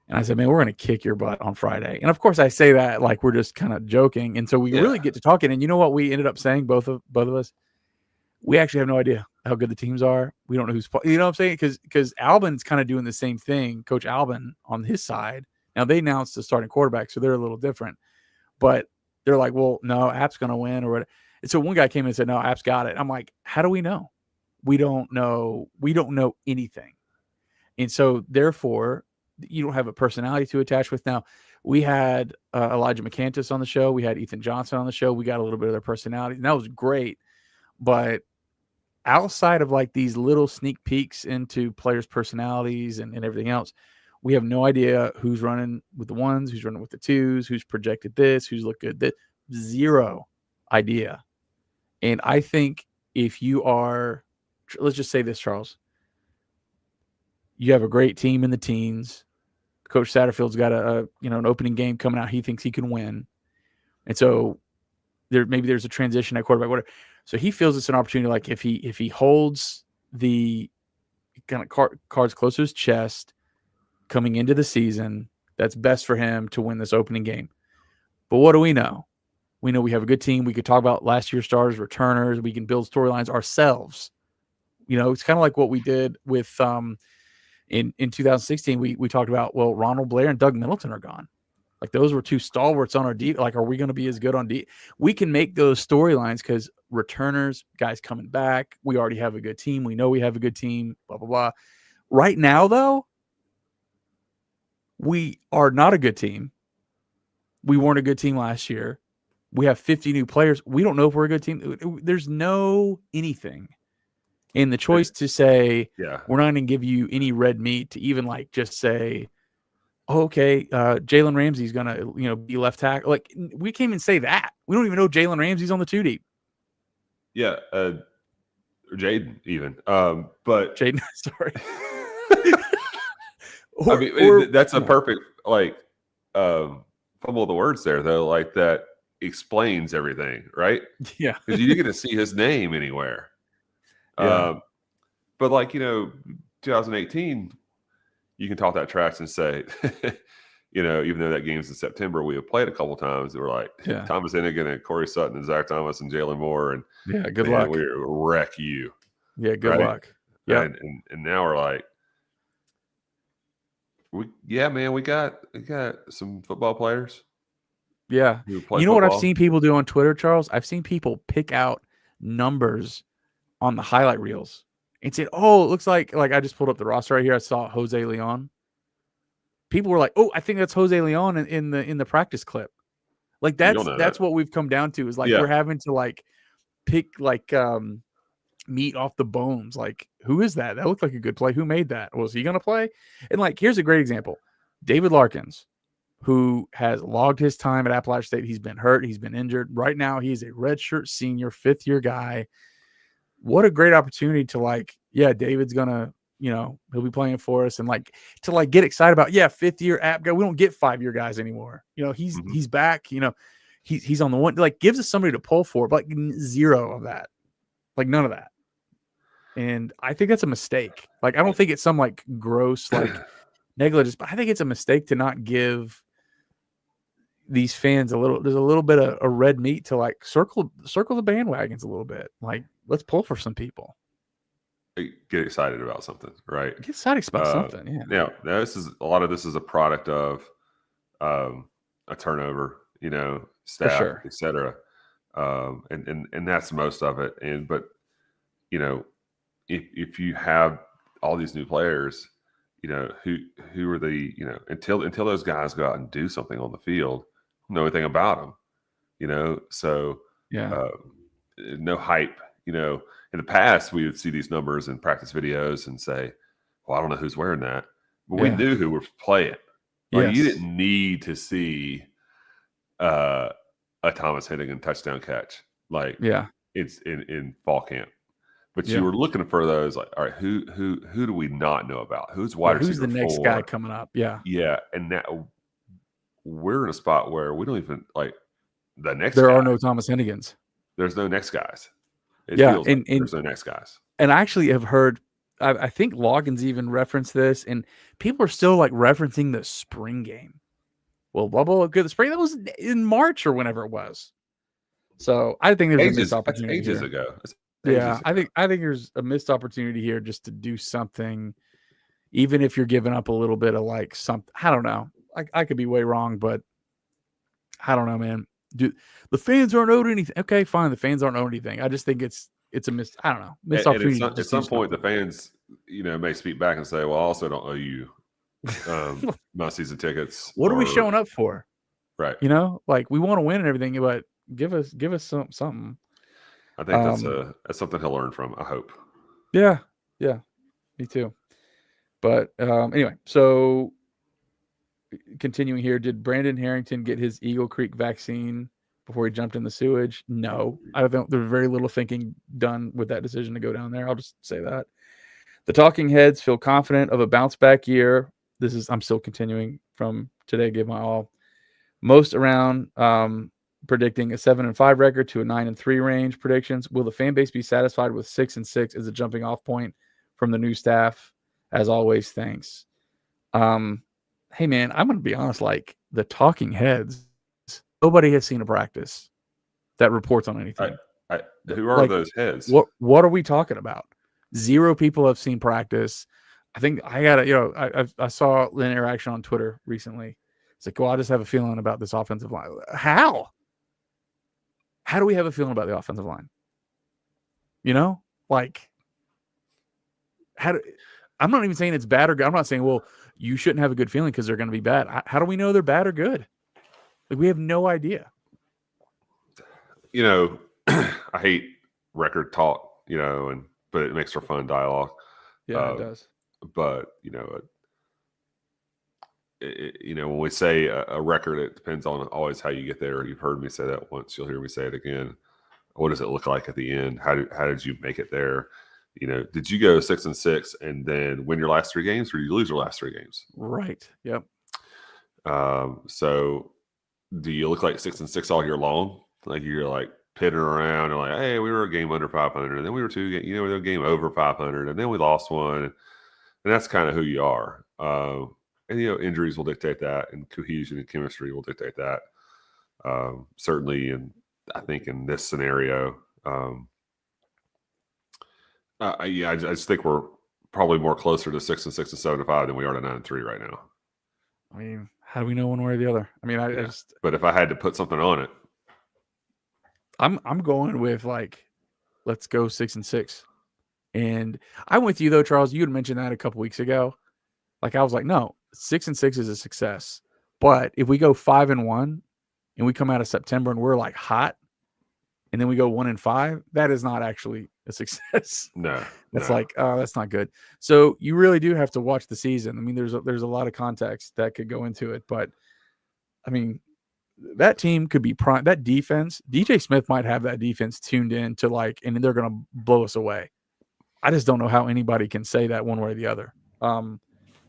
And I said, man, we're going to kick your butt on Friday. And of course, I say that like we're just kind of joking. And so we really get to talking. And you know what we ended up saying, both of us? We actually have no idea how good the teams are. We don't know who's, you know what I'm saying? Because Albin's kind of doing the same thing. Coach Albin on his side. Now they announced the starting quarterback, so they're a little different. But they're like, well, no, App's going to win or whatever. And so one guy came in and said, no, App's got it. I'm like, how do we know? We don't know. We don't know anything. And so therefore, you don't have a personality to attach with. Now, we had Elijah McCantus on the show. We had Ethan Johnson on the show. We got a little bit of their personality, and that was great. But outside of like these little sneak peeks into players' personalities and everything else, we have no idea who's running with the ones, who's running with the twos, who's projected this, who's looked good. Zero idea. And I think if you are, let's just say this, Charles, you have a great team in the teens. Coach Satterfield's got an opening game coming out. He thinks he can win. And so there's a transition at quarterback, whatever. So he feels it's an opportunity. Like if he holds the kind of cards close to his chest coming into the season, that's best for him to win this opening game. But what do we know? We know we have a good team. We could talk about last year's starters, returners. We can build storylines ourselves. It's kind of like what we did with in 2016. We talked about, well, Ronald Blair and Doug Middleton are gone. Like those were two stalwarts on our deep. Like, are we going to be as good on deep? We can make those storylines because returners, guys coming back. We already have a good team. We know we have a good team. Blah blah blah. Right now, though, we are not a good team. We weren't a good team last year. We have 50 new players. We don't know if we're a good team. There's no anything. And the choice to say, we're not going to give you any red meat to even like just say, oh, okay, Jalen Ramsey's going to, be left tackle. Like we can't even say that. We don't even know Jalen Ramsey's on the 2 deep. Yeah. Or Jaden even. But Jaden, sorry. That's a perfect, like, fumble of the words there, though. Like that explains everything, right? Yeah. Because you didn't get to see his name anywhere. Yeah. But like, 2018, you can talk that tracks and say, even though that game's in September, we have played a couple times. We're like Thomas Hennigan and Corey Sutton and Zach Thomas and Jalen Moore. And good luck. We wreck you. Yeah, good luck. Yeah. And now we're like, we got some football players. Yeah. You know football. What I've seen people do on Twitter, Charles? I've seen people pick out numbers on the highlight reels and say, oh, it looks like I just pulled up the roster right here. I saw Jose Leon. People were like, oh, I think that's Jose Leon in the practice clip. Like that's what we've come down to is like we're having to like pick like meat off the bones. Like, who is that? That looked like a good play. Who made that? Was he going to play? And like, here's a great example. David Larkins, who has logged his time at Appalachian State. He's been hurt. He's been injured. Right now, he's a redshirt senior, 5th-year guy. What a great opportunity to like, yeah, David's going to, he'll be playing for us, and like to like get excited about, 5th-year app guy. We don't get 5-year guys anymore. He's back, he's on the one, like gives us somebody to pull for, but like zero of that, like none of that. And I think that's a mistake. Like, I don't think it's some like gross, like negligence, but I think it's a mistake to not give these fans there's a little bit of a red meat to like circle the bandwagons a little bit. Like, let's pull for some people. Get excited about something, right? Get excited about something. Yeah. Now, a lot of this is a product of a turnover, staff, sure. et cetera. And that's most of it. But if you have all these new players, who are the, until those guys go out and do something on the field, know anything about them, so yeah, no hype. In the past, we would see these numbers in practice videos and say, well, I don't know who's wearing that, but we knew who was playing. Like, you didn't need to see a Thomas Hennigan touchdown catch, like it's in fall camp. But you were looking for those, like, all right, who do we not know about? Who's wide receiver? Who's the next guy coming up? Yeah. And now we're in a spot where we don't even like the next. There are no Thomas Hennigans. There's no next guys. It feels like there's no next guys. And I actually have heard, I think Loggins even referenced this, and people are still like referencing the spring game. Well, blah, blah, good. The spring, that was in March or whenever it was. So I think there's a missed opportunity. Ages ago. I think there's a missed opportunity here just to do something, even if you're giving up a little bit of like something. I don't know. I could be way wrong, but I don't know, man. Dude, the fans aren't owed anything. Okay, fine. The fans aren't owed anything. I just think it's a missed opportunity. At some point, the fans, may speak back and say, well, I also don't owe you my season tickets. What are we showing up for? Right. Like, we want to win and everything, but give us something. I think that's something he'll learn from, I hope. Yeah. Me too. But anyway, so continuing here, did Brandon Harrington get his Eagle Creek vaccine before he jumped in the sewage? No. I don't think there's very little thinking done with that decision to go down there. I'll just say that. The talking heads feel confident of a bounce back year. I'm still continuing from today, give my all. Most around predicting a 7-5 record to a 9-3 range predictions. Will the fan base be satisfied with 6-6 as a jumping off point from the new staff? As always, thanks. Hey man, I'm going to be honest, like the talking heads, nobody has seen a practice that reports on anything. Who are those heads? What are we talking about? 0 people have seen practice. I think I got I saw an interaction on Twitter recently. It's like, well, I just have a feeling about this offensive line. How do we have a feeling about the offensive line? Like, I'm not even saying it's bad or good. I'm not saying, well, you shouldn't have a good feeling because they're going to be bad. How do we know they're bad or good? Like, we have no idea. I hate record talk, but it makes for fun dialogue. Yeah, it does. But, when we say a record, it depends on always how you get there. You've heard me say that once. You'll hear me say it again. What does it look like at the end? How did you make it there? Did you go 6-6 and then win your last 3 games, or did you lose your last 3 games? Right. Yep. So do you look like 6-6 all year long? Like you're like pitting around and like, hey, we were a game under 500, and then we were we were a game over 500, and then we lost one, and that's kind of who you are. And injuries will dictate that, and cohesion and chemistry will dictate that. Certainly, and I think in this scenario. I just think we're probably more closer to 6-6 and 7-5 than we are to 9-3 right now. I mean, how do we know one way or the other? I mean, I just. But if I had to put something on it, I'm going with like, let's go 6-6. And I'm with you though, Charles. You had mentioned that a couple weeks ago. Like, I was like, no, 6-6 is a success. But if we go 5-1 and we come out of September and we're like hot, and then we go 1-5, that is not actually a success. No, That's no. like, oh, that's not good. So you really do have to watch the season. I mean, there's a lot of context that could go into it, but I mean, that team could be prime. That defense, DJ Smith might have that defense tuned in to like, and they're going to blow us away. I just don't know how anybody can say that one way or the other.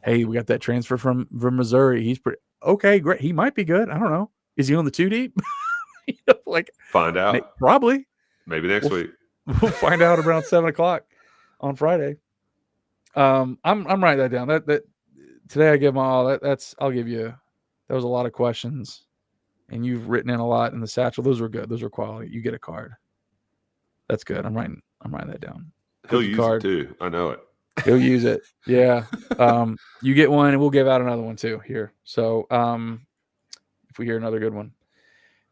Hey, we got that transfer from Missouri. He's pretty okay, great. He might be good. I don't know. Is he on the 2 deep? Like, Find out. probably. Maybe next week. We'll find out around 7:00 on Friday. I'm writing that down. That today I give my all. I'll give you. That was a lot of questions, and you've written in a lot in the satchel. Those were good. Those are quality. You get a card. That's good. I'm writing that down. He'll use it too. I know it. He'll use it. Yeah. You get one, and we'll give out another one too here. So, if we hear another good one,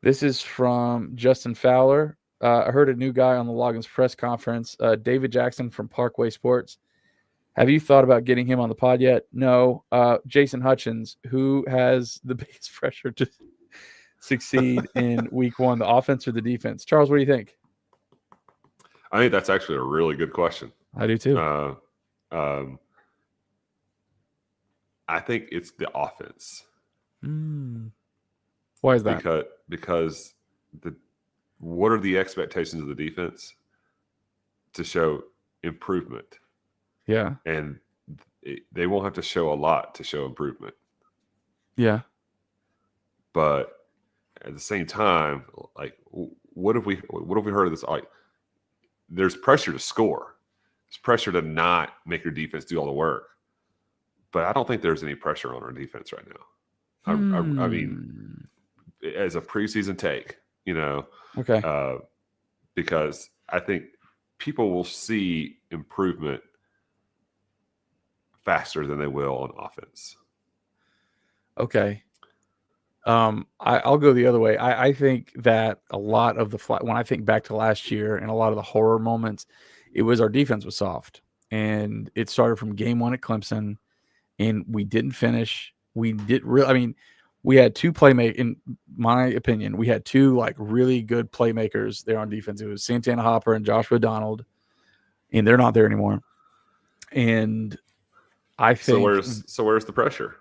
this is from Justin Fowler. I heard a new guy on the Loggins press conference, David Jackson from Parkway Sports. Have you thought about getting him on the pod yet? No. Jason Hutchins, who has the biggest pressure to succeed in week 1, the offense or the defense? Charles, what do you think? I think that's actually a really good question. I do too. I think it's the offense. Why is that? Because what are the expectations of the defense to show improvement? Yeah. And they won't have to show a lot to show improvement. Yeah. But at the same time, like, what have we heard of this? Like, there's pressure to score. There's pressure to not make your defense do all the work. But I don't think there's any pressure on our defense right now. I mean, as a preseason take, okay, because I think people will see improvement faster than they will on offense. Okay. I'll go the other way. I think that a lot of when I think back to last year and a lot of the horror moments, it was our defense was soft, and it started from game 1 at Clemson, and we didn't finish. We had two in my opinion, we had two like really good playmakers there on defense. It was Santana Hopper and Joshua Donald, and they're not there anymore. And I think where's the pressure?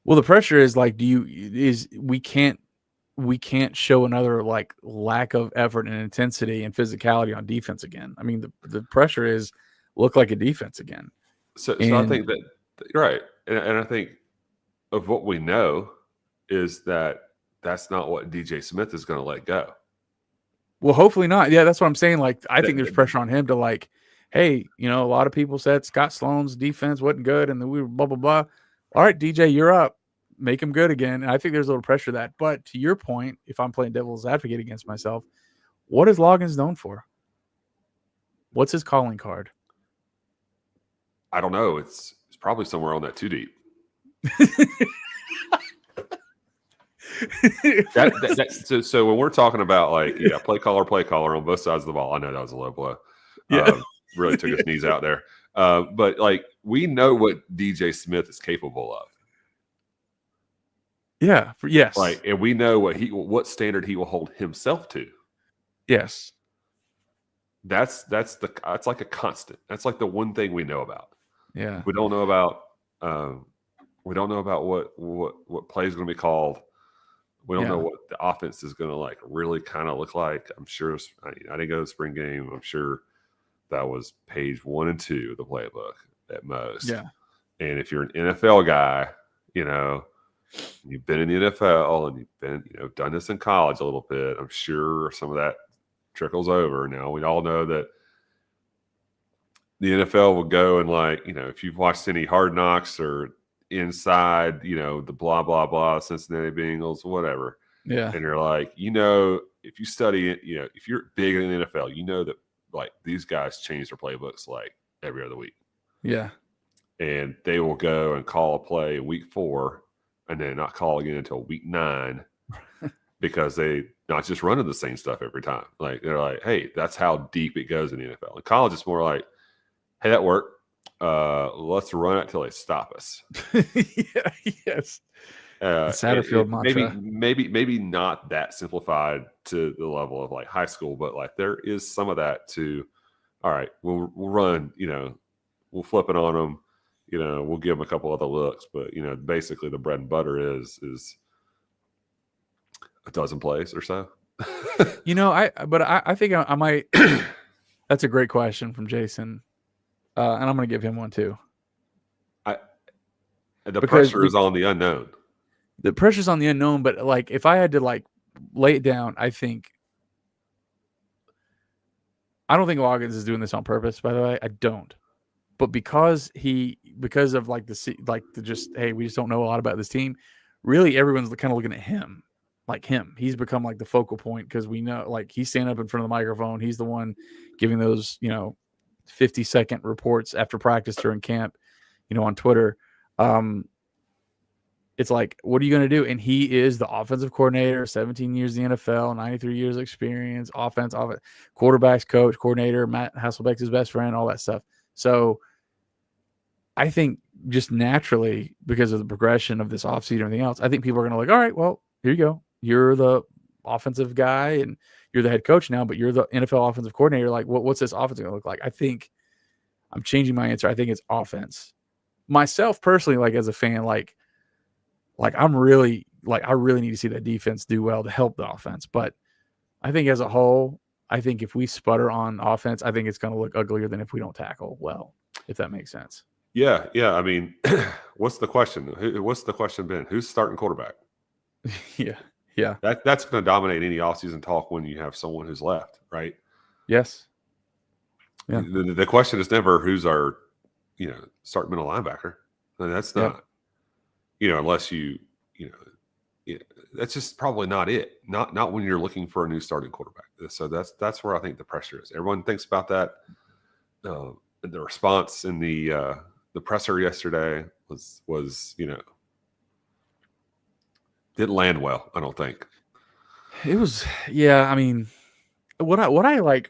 Well, the pressure is like, we can't show another like lack of effort and intensity and physicality on defense again. I mean, the pressure is look like a defense again. So I think that you're right, and I think of what we know is that that's not what DJ Smith is going to let go. Well, hopefully not. Yeah, that's what I'm saying. Like, I think there's pressure on him to like, hey, a lot of people said Scott Sloan's defense wasn't good, and then we were blah blah blah. All right, DJ, you're up. Make him good again. And I think there's a little pressure to that. But to your point, if I'm playing devil's advocate against myself, what is Loggins known for? What's his calling card? I don't know. It's probably somewhere on that 2 deep. So when we're talking about like, play caller on both sides of the ball, I know that was a low blow. Yeah. Really took his knees out there. But like, we know what DJ Smith is capable of. Yeah. Yes. Like, and we know what standard he will hold himself to. Yes. That's like a constant. That's like the one thing we know about. Yeah. We don't know about what play is going to be called. We don't know what the offense is going to like really kind of look like. I'm sure I didn't go to the spring game. I'm sure that was page 1 and 2 of the playbook at most. Yeah. And if you're an NFL guy, you've been in the NFL and you've been, done this in college a little bit, I'm sure some of that trickles over. Now, we all know that the NFL will go and like, if you've watched any Hard Knocks or Inside, the blah, blah, blah, Cincinnati Bengals, whatever. Yeah. And you're like, if you study it, if you're big in the NFL, that like these guys change their playbooks like every other week. Yeah. And they will go and call a play week 4 and then not call again until week 9 because they not just running the same stuff every time. Like, they're like, hey, that's how deep it goes in the NFL. In college, it's more like, hey, that worked. Let's run it till they stop us. Yeah, yes. The Satterfield mantra. Maybe not that simplified to the level of like high school, but like there is some of that to. All right, we'll run. We'll flip it on them. We'll give them a couple other looks, but basically the bread and butter is a dozen plays or so. I think I might. That's a great question from Jason, and I'm going to give him one too. The pressure is on the unknown. The pressure's on the unknown, but like if I had to like lay it down, I don't think Loggins is doing this on purpose. By the way, I don't. But because of like hey, we just don't know a lot about this team. Really, everyone's kind of looking at him. Like him, he's become like the focal point because we know, like, he's standing up in front of the microphone. He's the one giving those 50-second reports after practice during camp, on Twitter. It's like, what are you going to do? And he is the offensive coordinator, 17 years in the NFL, 93 years of experience, offense, quarterbacks coach, coordinator, Matt Hasselbeck's his best friend, all that stuff. So I think just naturally, because of the progression of this offseason and everything else, I think people are going to like, all right, well, here you go. You're the offensive guy and you're the head coach now, but you're the NFL offensive coordinator. Like, what's this offense going to look like? I think I'm changing my answer. I think it's offense. Myself personally, like as a fan, like I'm really I really need to see that defense do well to help the offense. But I think as a whole, I think if we sputter on offense, I think it's going to look uglier than if we don't tackle well, if that makes sense. Yeah. I mean, what's the question? What's the question been? Who's starting quarterback? Yeah. That's going to dominate any offseason talk when you have someone who's left, right? Yes. Yeah. The question is never who's our, starting middle linebacker. And that's not, unless that's just probably not it. Not when you're looking for a new starting quarterback. So that's where I think the pressure is. Everyone thinks about that. The response in the presser yesterday was didn't land well, I don't think. It was, I mean, what I like,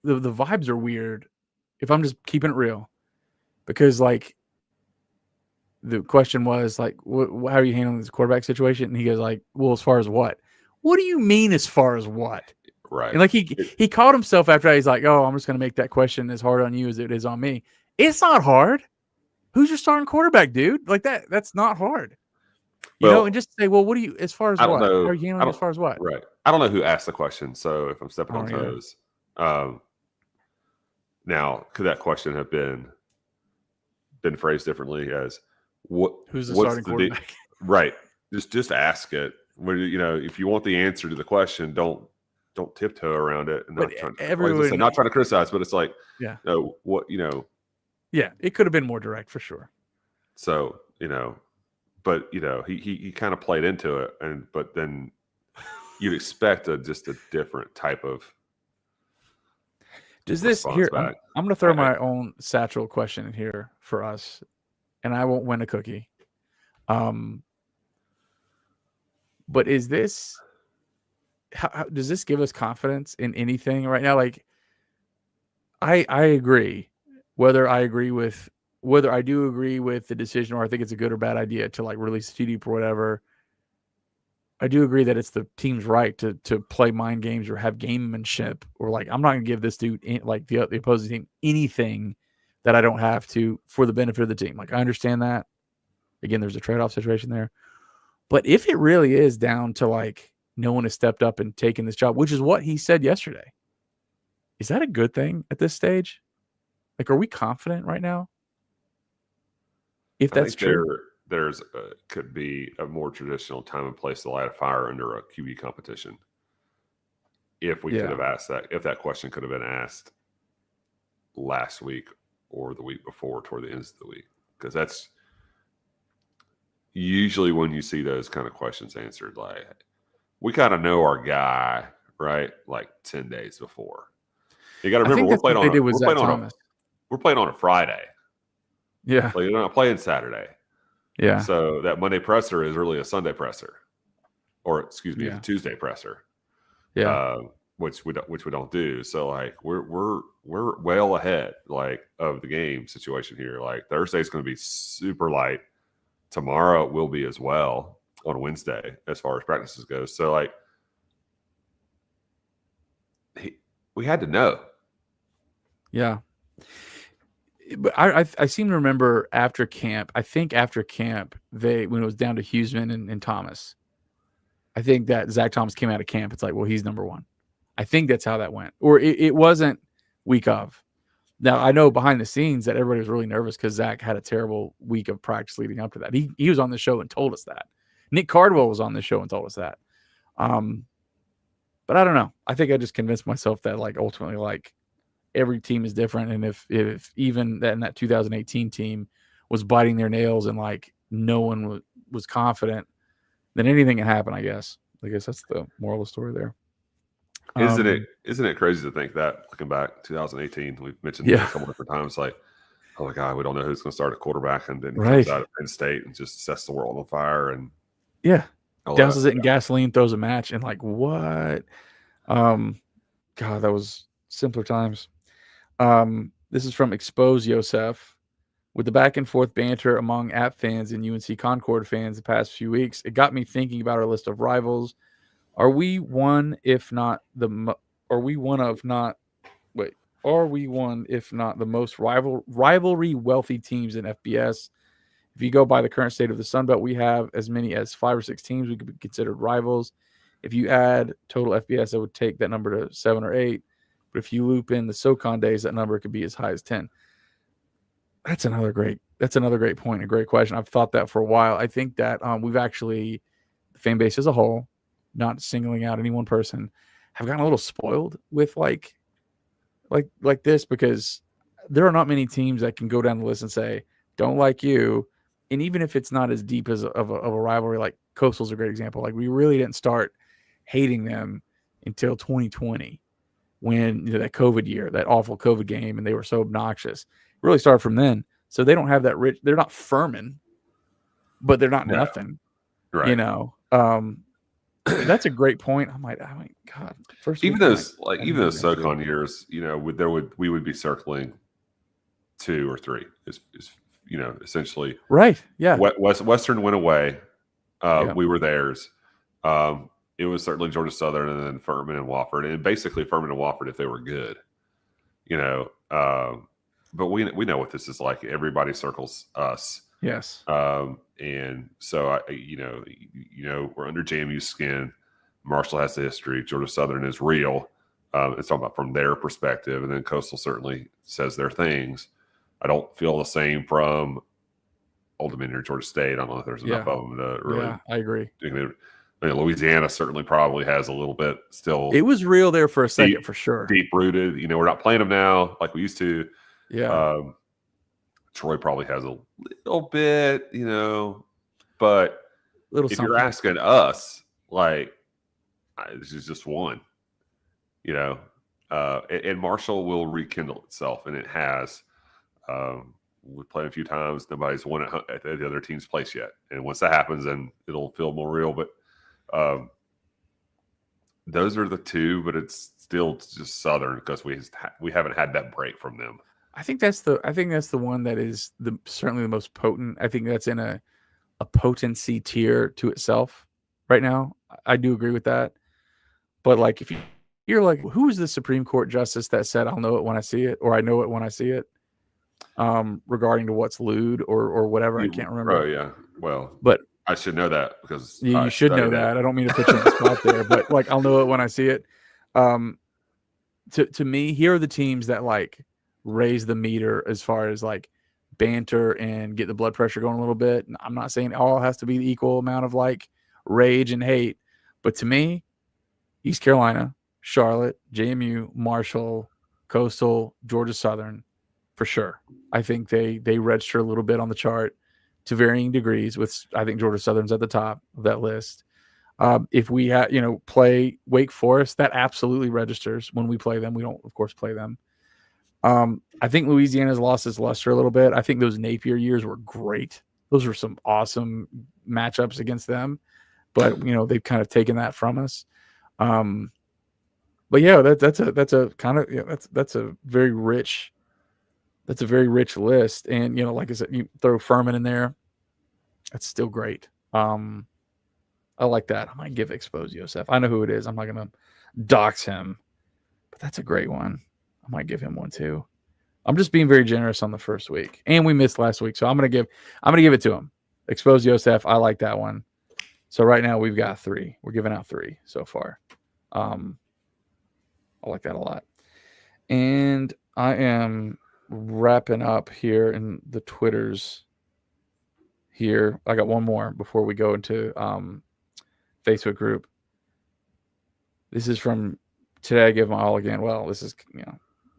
the vibes are weird, if I'm just keeping it real, because like the question was like, how are you handling this quarterback situation? And he goes like, well, as far as what? What do you mean as far as what? Right. And like he caught himself after that. He's like, oh, I'm just going to make that question as hard on you as it is on me. It's not hard. Who's your starting quarterback, dude? Like that's not hard. And just say, well, what do you, as far as what? How are you handling as far as what? Right. I don't know who asked the question, so if I'm stepping on toes. Now, could that question have been phrased differently as who's the starting quarterback? Right. Just ask it. If you want the answer to the question, don't tiptoe around it. And not trying to criticize, but it's like, Yeah, it could have been more direct for sure. So, but he kind of played into it, but then you'd expect just a different type of. Does this here? I'm going to throw my own satchel question in here for us, and I won't win a cookie. But is this? How does this give us confidence in anything right now? Like, I agree. Whether I do agree with the decision or I think it's a good or bad idea to like release TD or whatever, I do agree that it's the team's right to play mind games or have gamemanship, or like, I'm not going to give this dude, like the opposing team, anything that I don't have to for the benefit of the team. Like, I understand that. Again, there's a trade-off situation there. But if it really is down to like no one has stepped up and taken this job, which is what he said yesterday, is that a good thing at this stage? Like, are we confident right now? If that's true, there's could be a more traditional time and place to light a fire under a QB competition. If we could have asked that, if that question could have been asked last week or the week before, toward the end of the week, because that's usually when you see those kind of questions answered. Like, we kind of know our guy, right? Like 10 days before. You got to remember, we're playing on a Friday. Yeah. You're not playing Saturday. Yeah. So that Monday presser is really a Sunday presser, or excuse me, a Tuesday presser. Yeah. Which we don't do. So like we're well ahead like of the game situation here. Like Thursday's going to be super light. Tomorrow it will be as well. on Wednesday as far as practices goes. So like we had to know. Yeah. But I seem to remember after camp, I think after camp, when it was down to Huseman and Thomas, I think that Zach Thomas came out of camp. It's like, well, he's number one. I think that's how that went. Or it wasn't week of. Now, I know behind the scenes that everybody was really nervous because Zach had a terrible week of practice leading up to that. He was on the show and told us that. Nick Cardwell was on the show and told us that. But I don't know. I think I just convinced myself that like ultimately like every team is different. And if even that in that 2018 team was biting their nails and like no one was confident, then anything can happen, I guess. I guess that's the moral of the story there. Isn't it crazy to think that looking back 2018, we've mentioned that a couple different times, like, oh my God, we don't know who's going to start at quarterback, and then he comes out of Penn State and just sets the world on fire, and douses it in gasoline, throws a match, and like what? God, that was simpler times. This is from Expose Yosef. With the back and forth banter among App fans and UNC Concord fans the past few weeks, it got me thinking about our list of rivals. Are we one if not the most rivalry wealthy teams in FBS? If you go by the current state of the Sun Belt, we have as many as 5 or 6 teams we could be considered rivals. If you add total FBS, I would take that number to 7 or 8. But if you loop in the SoCon days, that number could be as high as 10. That's another great point, a great question. I've thought that for a while. I think that we've actually, the fan base as a whole, not singling out any one person, have gotten a little spoiled with like this, because there are not many teams that can go down the list and say, don't like you. And even if it's not as deep as of a rivalry, like Coastal's a great example. Like we really didn't start hating them until 2020 when that COVID year, that awful COVID game, and they were so obnoxious. It really started from then. So they don't have that rich, they're not Furman, but they're not nothing. Right. That's a great point. I'm like, God, even those SoCon years, we would be circling 2 or 3 is essentially right. Yeah. Western went away. We were theirs. It was certainly Georgia Southern, and then Furman and Wofford, and basically Furman and Wofford if they were good, but we know what this is like. Everybody circles us. Yes. And so we're under JMU's skin. Marshall has the history. Georgia Southern is real. It's all about from their perspective, and then Coastal certainly says their things. I don't feel the same from Old Dominion or Georgia State. I don't know if there's enough of them to really. Yeah, I agree. Louisiana certainly probably has a little bit still. It was real there for a second, for sure. Deep rooted. We're not playing them now like we used to. Yeah. Troy probably has a little bit, but if you're asking us, like, this is just one, and Marshall will rekindle itself, and it has. We've played a few times. Nobody's won at the other team's place yet, and once that happens, then it'll feel more real. But those are the 2, but it's still just Southern because we haven't had that break from them. I think that's the one that is certainly the most potent. I think that's in a potency tier to itself right now. I do agree with that. But like if you're like, who is the Supreme Court justice that said I'll know it when I see it, or I know it when I see it, regarding to what's lewd or whatever? I can't remember. Oh yeah. Well, but I should know that because you should know that. I don't mean to put you on the spot there, but like I'll know it when I see it. To me, here are the teams that like raise the meter as far as like banter and get the blood pressure going a little bit. And I'm not saying it all has to be the equal amount of like rage and hate, but to me, East Carolina, Charlotte, JMU, Marshall, Coastal, Georgia Southern, for sure. I think they register a little bit on the chart to varying degrees. With I think Georgia Southern's at the top of that list. If we play Wake Forest, that absolutely registers when we play them. We don't, of course, play them. I think Louisiana's lost its luster a little bit. I think those Napier years were great. Those were some awesome matchups against them, but they've kind of taken that from us. But yeah, that's a kind of that's a very rich list. And like I said, you throw Furman in there, that's still great. I like that. I might give Expose Yosef. I know who it is. I'm not gonna dox him, but that's a great one. I might give him one too. I'm just being very generous on the first week, and we missed last week, so I'm gonna give it to him. Expose Yosef. I like that one. So right now we've got 3. We're giving out 3 so far. I like that a lot. And I am wrapping up here in the Twitters here. I got one more before we go into Facebook group. This is from Today I Give My All Again. Well, this is,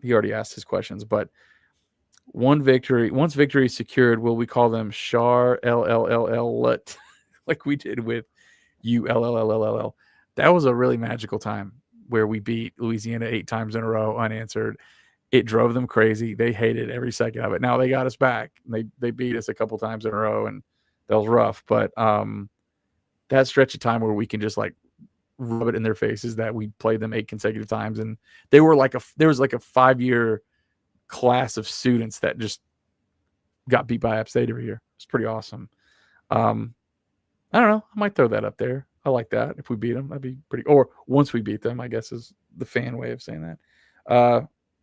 he already asked his questions, but once victory is secured, will we call them Char LLLL like we did with ULLLLL? That was a really magical time where we beat Louisiana 8 times in a row unanswered. It drove them crazy. They hated every second of it. Now they got us back. They beat us a couple times in a row, and that was rough. But that stretch of time where we can just like rub it in their faces that we played them 8 consecutive times, and they were like there was like a 5-year class of students that just got beat by App State every year. It's pretty awesome. I don't know. I might throw that up there. I like that. If we beat them, that'd be pretty. Or once we beat them, I guess is the fan way of saying that.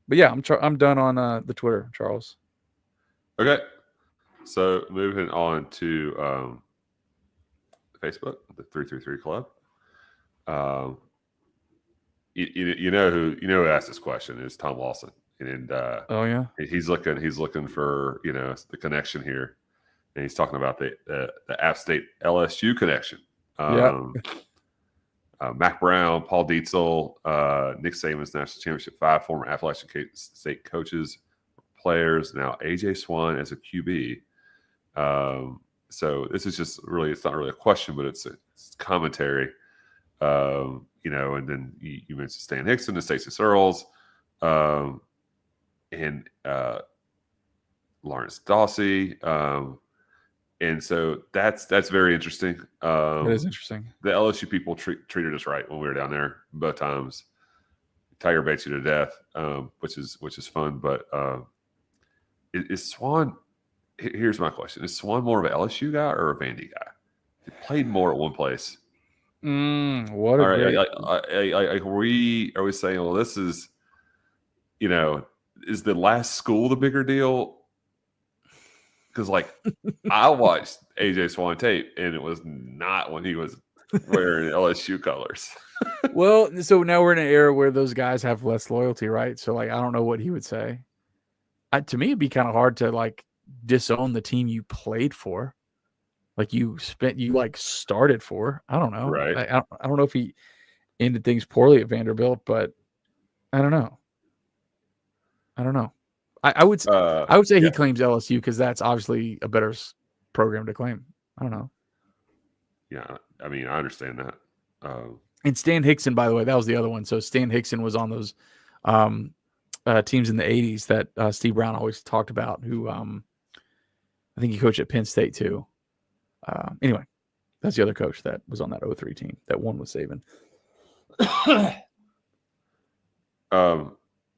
But yeah, I'm done on the Twitter, Charles. Okay. So moving on to Facebook, the 333 Club. You know who asked this question is Tom Lawson, and oh yeah, he's looking for the connection here, and he's talking about the App State LSU connection. Mac Brown, Paul Dietzel, Nick Saban's national championship 5 former Appalachian State coaches, players. Now AJ Swan as a QB. So this is just really, it's not really a question, but it's commentary. And then you mentioned Stan Hickson and Stacey Searles, and Lawrence Dawsey. And so that's very interesting. That is interesting. The LSU people treated us right when we were down there both times. Tiger baits you to death, which is fun. But is Swan? Here's my question: is Swan more of an LSU guy or a Vandy guy? He played more at one place. What a great! Are we saying, well, this is, is the last school the bigger deal? Because I watched AJ Swan tape, and it was not when he was wearing LSU colors. Well, so now we're in an era where those guys have less loyalty, right? So I don't know what he would say. To me, it'd be kind of hard to disown the team you played for, you started for. I don't know. Right. I don't know if he ended things poorly at Vanderbilt, but I don't know. I would say he claims LSU because that's obviously a better program to claim. I don't know. Yeah, I mean, I understand that. And Stan Hickson, by the way, that was the other one. So Stan Hickson was on those teams in the 80s that Steve Brown always talked about, who I think he coached at Penn State too. Anyway, that's the other coach that was on that 03 team that won with Saban.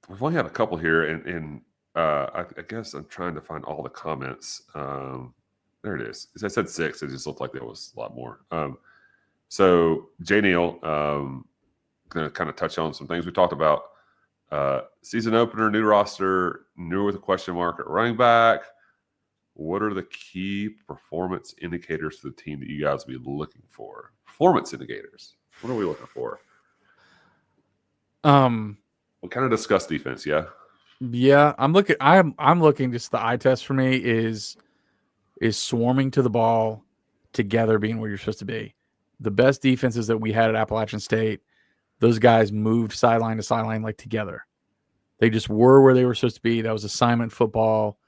We've only had a couple here, and I guess I'm trying to find all the comments. There it is. As I said 6, it just looked like there was a lot more. So Jay Neal, going to kind of touch on some things we talked about. Season opener, new roster, new with a question mark at running back. What are the key performance indicators for the team that you guys will be looking for? Performance indicators. What are we looking for? We'll kind of discuss defense, yeah. Yeah, I'm looking. Just the eye test for me is swarming to the ball together, being where you're supposed to be. The best defenses that we had at Appalachian State, those guys moved sideline to sideline together. They just were where they were supposed to be. That was assignment football.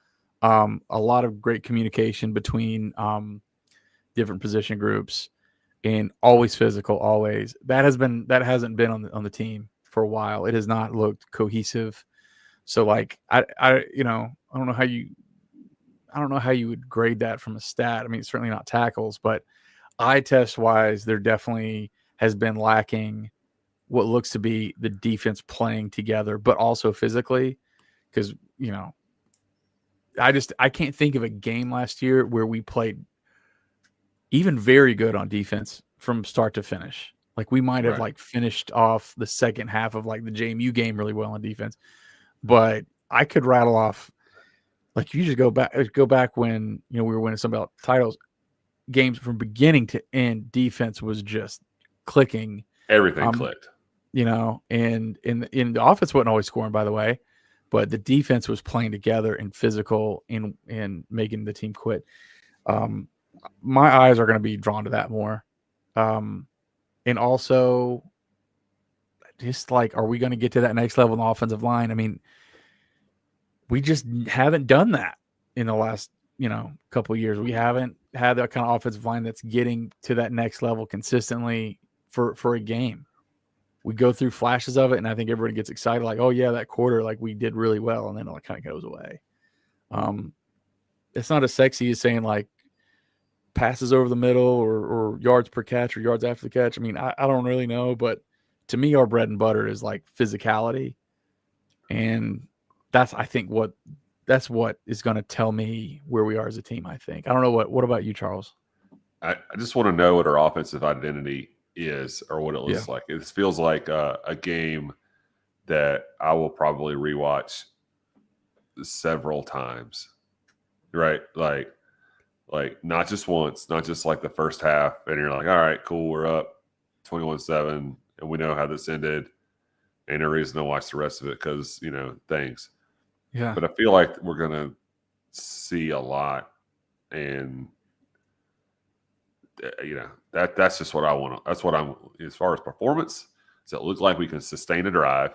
A lot of great communication between different position groups, and always physical. Always that hasn't been on the team for a while. It has not looked cohesive. So I don't know how you would grade that from a stat. I mean, it's certainly not tackles, but eye test wise, there definitely has been lacking what looks to be the defense playing together, but also physically, because I can't think of a game last year where we played even very good on defense from start to finish. Like we might have Right. like finished off the second half of like the JMU game really well on defense, but I could rattle off like you just go back when we were winning some belt titles games from beginning to end. Defense was just clicking. Everything clicked. And in the offense wasn't always scoring, by the way, but the defense was playing together and physical and making the team quit. My eyes are going to be drawn to that more. And also just like, are we going to get to that next level in the offensive line? I mean, we just haven't done that in the last, couple of years. We haven't had that kind of offensive line that's getting to that next level consistently for a game. We go through flashes of it, and I think everybody gets excited, like, oh yeah, that quarter, like we did really well, and then it kind of goes away. It's not as sexy as saying like passes over the middle or yards per catch or yards after the catch. I mean, I don't really know, but to me, our bread and butter is like physicality, and that's what is going to tell me where we are as a team. I think. I don't know what about you, Charles? I just want to know what our offensive identity is or what it looks like. It feels like a game that I will probably rewatch several times, right? Like not just once, not just like the first half, and you're like, all right, cool, we're up 21-7, and we know how this ended. Ain't no reason to watch the rest of it because things. Yeah. But I feel like we're gonna see a lot, and that's just what I want. That's what I'm as far as performance. Does it look like we can sustain a drive?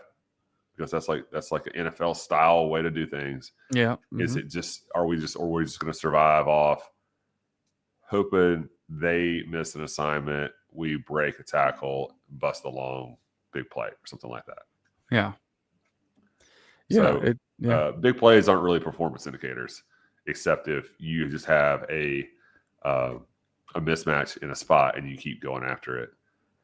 Because that's like an NFL style way to do things. Yeah. Mm-hmm. Is it just are we just going to survive off hoping they miss an assignment, we break a tackle, bust a long big play or something like that? Yeah. So big plays aren't really performance indicators, except if you just have a mismatch in a spot and you keep going after it.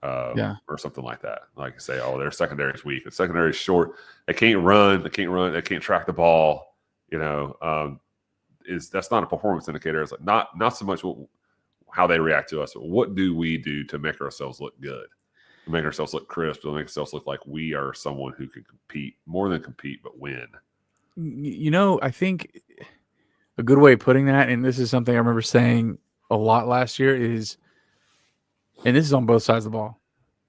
Or something like that. Like you say, their secondary is weak. The secondary is short. They can't run. They can't track the ball. That's not a performance indicator. It's like not so much how they react to us, but what do we do to make ourselves look good, to make ourselves look crisp, to make ourselves look like we are someone who can compete, more than compete, but win. I think a good way of putting that, and this is something I remember saying a lot last year, is, and this is on both sides of the ball,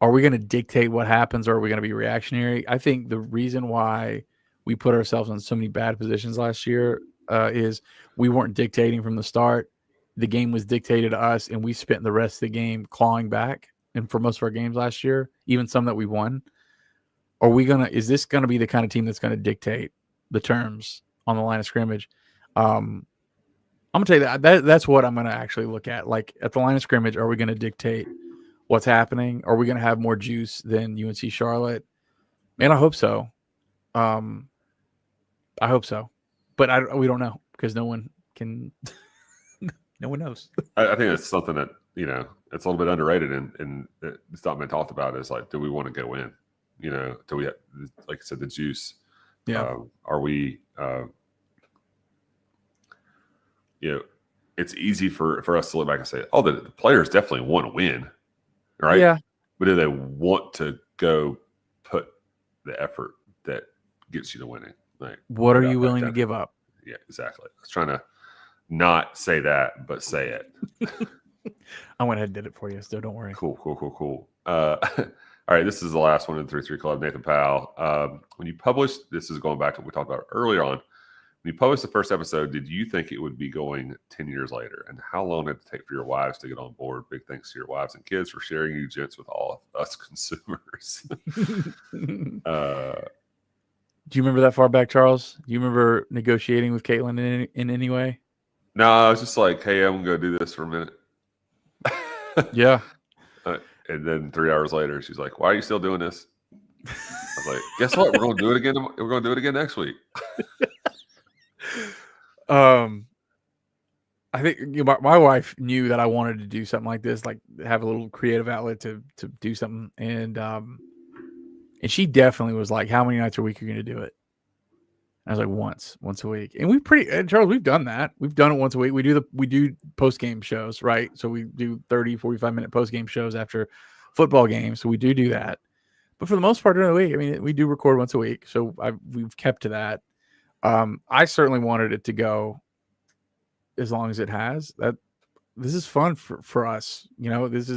are we going to dictate what happens or are we going to be reactionary? I think the reason why we put ourselves in so many bad positions last year is we weren't dictating from the start. The game was dictated to us, and we spent the rest of the game clawing back. And for most of our games last year, even some that we won, is this going to be the kind of team that's going to dictate the terms on the line of scrimmage? I'm going to tell you that's what I'm going to actually look at. Like at the line of scrimmage, are we going to dictate what's happening? Are we going to have more juice than UNC Charlotte? And I hope so. I hope so. But we don't know because no one can no one knows. I think it's something that, it's a little bit underrated and it's not been talked about is like, do we want to go in? Do we, like I said, the juice? Yeah. Are we, it's easy for us to look back and say, the players definitely want to win, right? Yeah. But do they want to go put the effort that gets you to winning? Like, what are you willing to give up? Yeah, exactly. I was trying to not say that, but say it. I went ahead and did it for you, so don't worry. Cool. All right, this is the last one in the 3-3 Club. Nathan Powell. When you published, this is going back to what we talked about earlier on. When you published the first episode, did you think it would be going 10 years later? And how long did it take for your wives to get on board? Big thanks to your wives and kids for sharing you gents with all of us consumers. Do you remember that far back, Charles? Do you remember negotiating with Caitlin in any way? No, I was just like, hey, I'm going to go do this for a minute. Yeah. And then 3 hours later, she's like, why are you still doing this? I was like, guess what? We're going to do it again. We're going to do it again next week. I think my wife knew that I wanted to do something like this, like have a little creative outlet to do something. And she definitely was like, how many nights a week are you going to do it? I was like, once a week. And Charles, we've done that. We've done it once a week. We do post-game shows, right? So we do 30, 45-minute post-game shows after football games. So we do that. But for the most part during the week, I mean, we do record once a week. So we've kept to that. I certainly wanted it to go as long as it has. This is fun for us. You know, this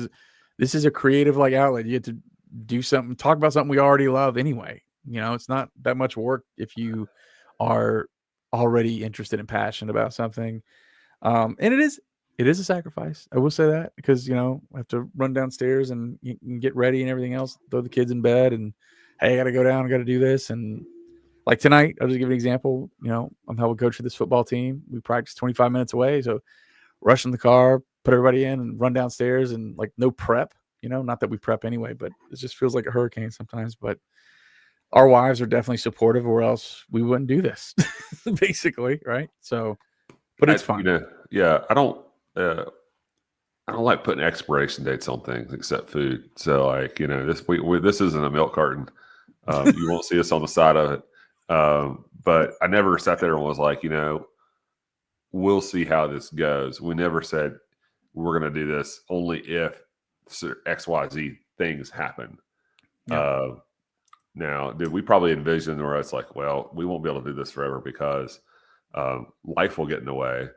is a creative like outlet. You get to do something, talk about something we already love anyway. You know, it's not that much work if you are already interested and passionate about something. And it is a sacrifice. I will say that because, you know, I have to run downstairs and get ready and everything else, throw the kids in bed and, hey, I got to go down, I got to do this. And like tonight, I'll just give an example. You know, I'm helping coach of this football team. We practice 25 minutes away. So rush in the car, put everybody in and run downstairs and like no prep, you know, not that we prep anyway, but it just feels like a hurricane sometimes. But our wives are definitely supportive or else we wouldn't do this basically. Right. So, but it's fun. You know, yeah, I don't like putting expiration dates on things except food. So like, you know, this isn't a milk carton. You won't see us on the side of it. But I never sat there and was like, you know, we'll see how this goes. We never said we're going to do this only if XYZ things happen. Yeah. Now, did we probably envision where it's like, well, we won't be able to do this forever because life will get in the way.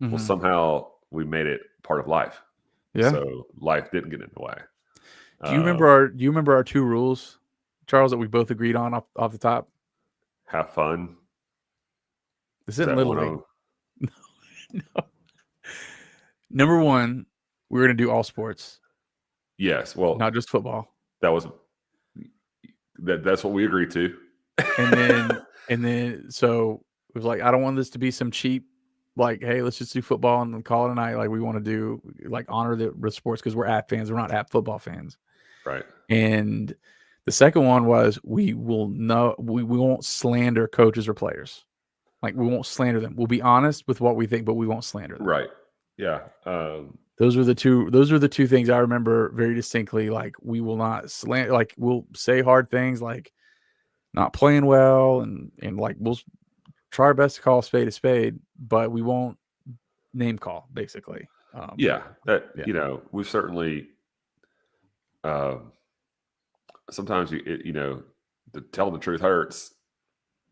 Mm-hmm. Well, somehow we made it part of life. Yeah. So life didn't get in the way. Do you remember our two rules, Charles, that we both agreed on off the top? Have fun. This isn't Little League. No. Number one, we're going to do all sports. Yes. Well, not just football. That's what we agreed to. And then so it was like, I don't want this to be some cheap, like, hey, let's just do football and call it a night. Like we want to do like honor the sports because we're app fans. We're not app football fans. Right. And the second one was we won't slander coaches or players. Like we won't slander them. We'll be honest with what we think, but we won't slander them. Right. Yeah. Those are the two things I remember very distinctly. Like we will not slander, like we'll say hard things like not playing well and like we'll try our best to call a spade, but we won't name call basically. You know, we've certainly sometimes you know, to tell the truth hurts,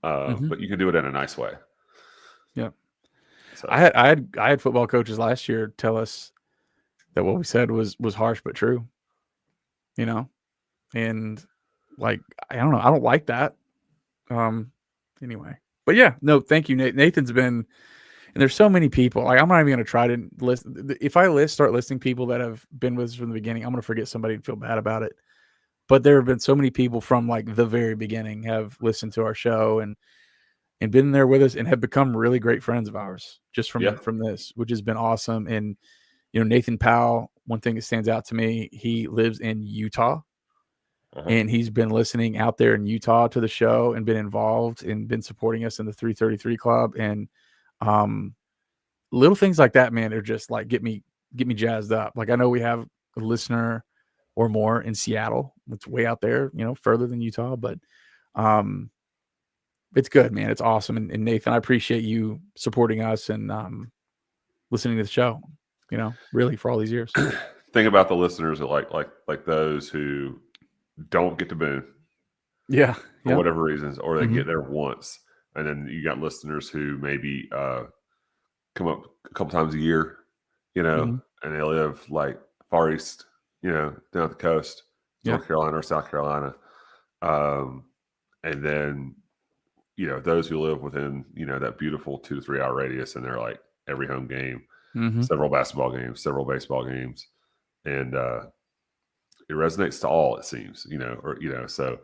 but you can do it in a nice way. Yeah. So. I had football coaches last year tell us that what we said was harsh but true, you know, and like I don't know, I don't like that. Anyway, but yeah, no, thank you, Nate. Nathan's been, and there's so many people. Like I'm not even going to try to list. If I start listing people that have been with us from the beginning, I'm going to forget somebody and feel bad about it. But there have been so many people from like the very beginning have listened to our show and been there with us and have become really great friends of ours just from this, which has been awesome. And, you know, Nathan Powell, one thing that stands out to me, he lives in Utah and he's been listening out there in Utah to the show and been involved and been supporting us in the 333 Club. And little things like that, man, are just like, get me jazzed up. Like I know we have a listener or more in Seattle. It's way out there, you know, further than Utah, but it's good, man. It's awesome. And Nathan, I appreciate you supporting us and listening to the show, you know, really for all these years. Think about the listeners that like those who don't get to Boone. Yeah. For whatever reasons, or they get there once. And then you got listeners who maybe come up a couple times a year, you know, and they live like far east, you know, down the coast, North Carolina or South Carolina. And then, you know, those who live within, you know, that beautiful 2 to 3 hour radius, and they're like every home game, several basketball games, several baseball games. And it resonates to all, it seems, you know, or, you know, so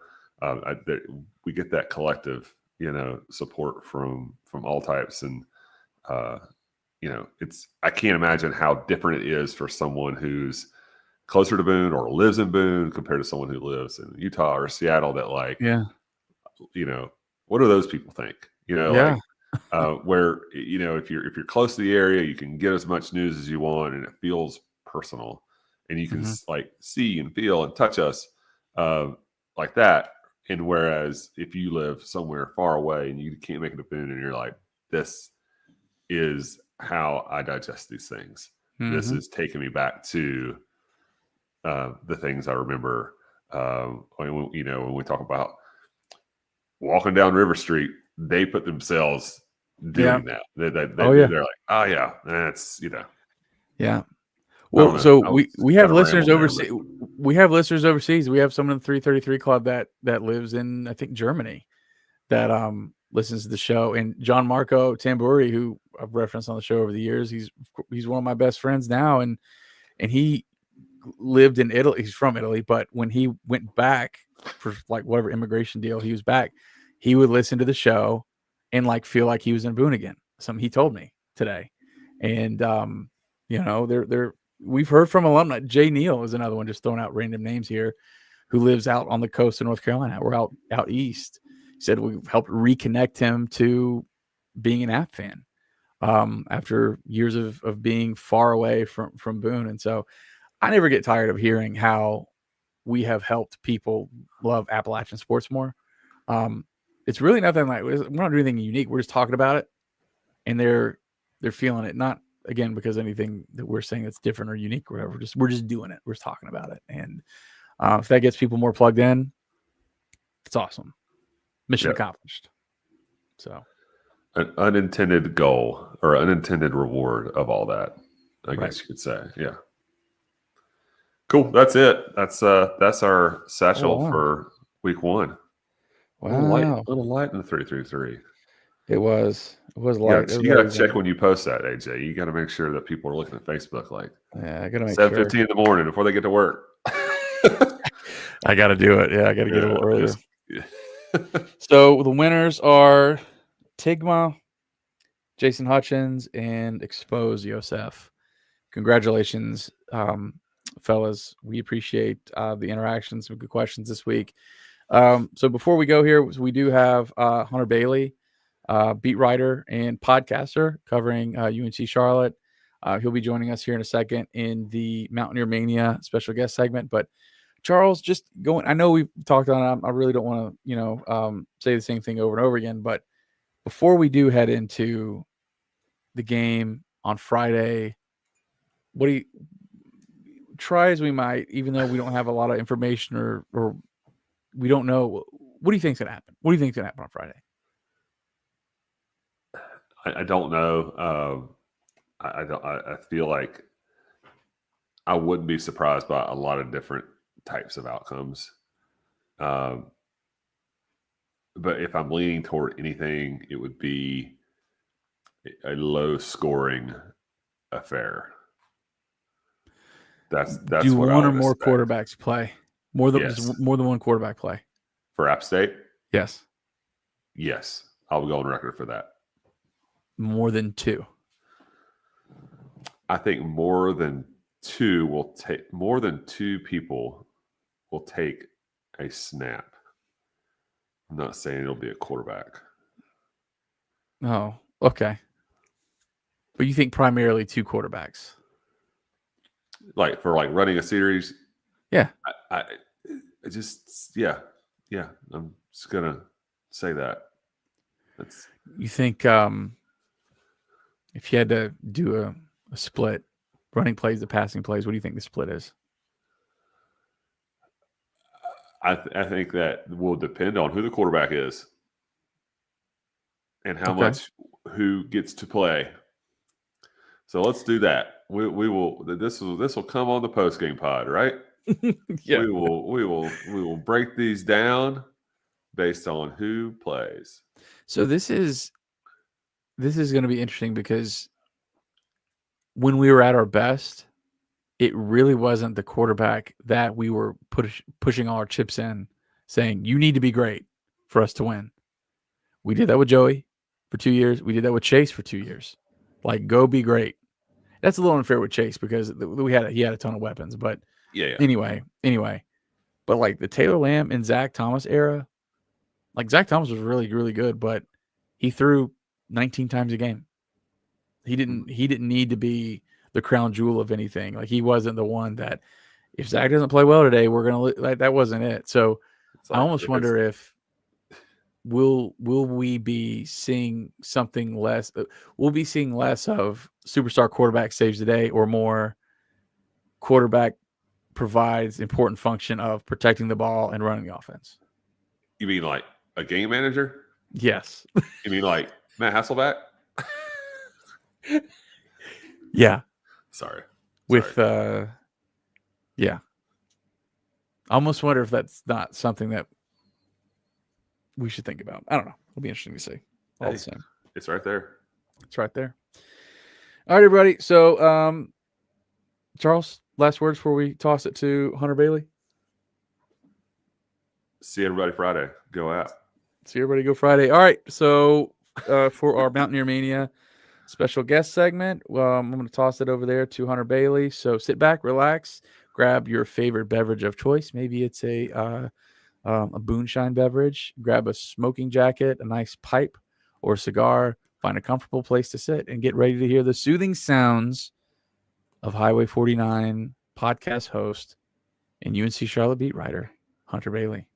we get that collective, you know, support from all types. And, you know, I can't imagine how different it is for someone who's closer to Boone or lives in Boone compared to someone who lives in Utah or Seattle that like, you know, what do those people think? You know, like where, you know, if you're close to the area, you can get as much news as you want and it feels personal and you can like see and feel and touch us like that. And whereas if you live somewhere far away and you can't make it to Boone, and you're like, this is how I digest these things. Mm-hmm. This is taking me back to the things I remember. When we talk about walking down River Street, they put themselves doing that. They're like, oh yeah, that's Yeah. Well, so we have listeners overseas. But... We have listeners overseas. We have someone in the 333 Club that lives in, I think, Germany, that listens to the show. And John Marco Tamburi, who I've referenced on the show over the years, he's one of my best friends now, and he lived in Italy. He's from Italy, but when he went back for like whatever immigration deal he was back, he would listen to the show and like feel like he was in Boone again. Something he told me today. And they're we've heard from alumni. Jay Neal is another one, just throwing out random names here, who lives out on the coast of North Carolina. We're out east. He said we helped reconnect him to being an App fan after years of being far away from Boone. And so I never get tired of hearing how we have helped people love Appalachian sports more. It's really nothing like, we're not doing anything unique. We're just talking about it, and they're feeling it. Not again because anything that we're saying that's different or unique or whatever. We're just doing it. We're just talking about it, and if that gets people more plugged in, it's awesome. Mission accomplished. So, an unintended goal or unintended reward of all that, I guess you could say. Yeah. Cool. That's it. That's our satchel for week 1. Wow. A little light in the 333. It was light. You got to check when you post that, AJ. You got to make sure that people are looking at Facebook like, I got to make 7:15 in the morning before they get to work. I got to do it. Yeah, I got to get a little earlier. So the winners are Tigma, Jason Hutchins, and Expose Yosef. Congratulations, fellas. We appreciate the interactions. Some good questions this week. So before we go here, we do have Hunter Bailey, beat writer and podcaster covering UNC Charlotte. He'll be joining us here in a second in the Mountaineer Mania special guest segment. But Charles, just going, I know we've talked on it. I really don't want to, say the same thing over and over again. But before we do head into the game on Friday, what do you try as we might, even though we don't have a lot of information or we don't know, what do you think is going to happen? What do you think is going to happen on Friday? I don't know. I feel like I wouldn't be surprised by a lot of different types of outcomes. But if I'm leaning toward anything, it would be a low scoring affair. That's do what one I or more expect. Quarterbacks play more than one quarterback play for App State. Yes, I'll go on record for that. More than 2. I think more than 2 people will take a snap. I'm not saying it'll be a quarterback. Oh, okay. But you think primarily 2 quarterbacks? Like for running a series? Yeah. I just I'm just gonna say that. You think if you had to do a split, running plays to passing plays, what do you think the split is? I think that will depend on who the quarterback is and how much who gets to play. So let's do that. We will. This will come on the post game pod, right? Yeah. We will break these down based on who plays. So this is going to be interesting because when we were at our best, it really wasn't the quarterback that we were pushing all our chips in, saying, you need to be great for us to win. We did that with Joey for 2 years. We did that with Chase for 2 years. Like, go be great. That's a little unfair with Chase because he had a ton of weapons. But anyway. But like the Taylor Lamb and Zach Thomas era, like Zach Thomas was really, really good, but he threw 19 times a game. He didn't need to be the crown jewel of anything. Like, he wasn't the one that if Zach doesn't play well today, we're going to that wasn't it. So It's I like, almost wonder if will we be seeing something less. We'll be seeing less of superstar quarterback saves the day, or more quarterback provides important function of protecting the ball and running the offense. You mean like a game manager? Yes. You mean like Matt Hasselbeck? Yeah. Sorry. With yeah. I almost wonder if that's not something that we should think about. I don't know. It'll be interesting to see. All the same. It's right there. It's right there. All right, everybody. So, Charles, last words before we toss it to Hunter Bailey. See everybody Friday. Go out. See everybody go Friday. All right. So, for our Mountaineer Mania special guest segment, I'm going to toss it over there to Hunter Bailey. So sit back, relax, grab your favorite beverage of choice. Maybe it's a Boonshine beverage. Grab a smoking jacket, a nice pipe, or cigar. Find a comfortable place to sit and get ready to hear the soothing sounds of Highway 49 podcast host and UNC Charlotte beat writer, Hunter Bailey.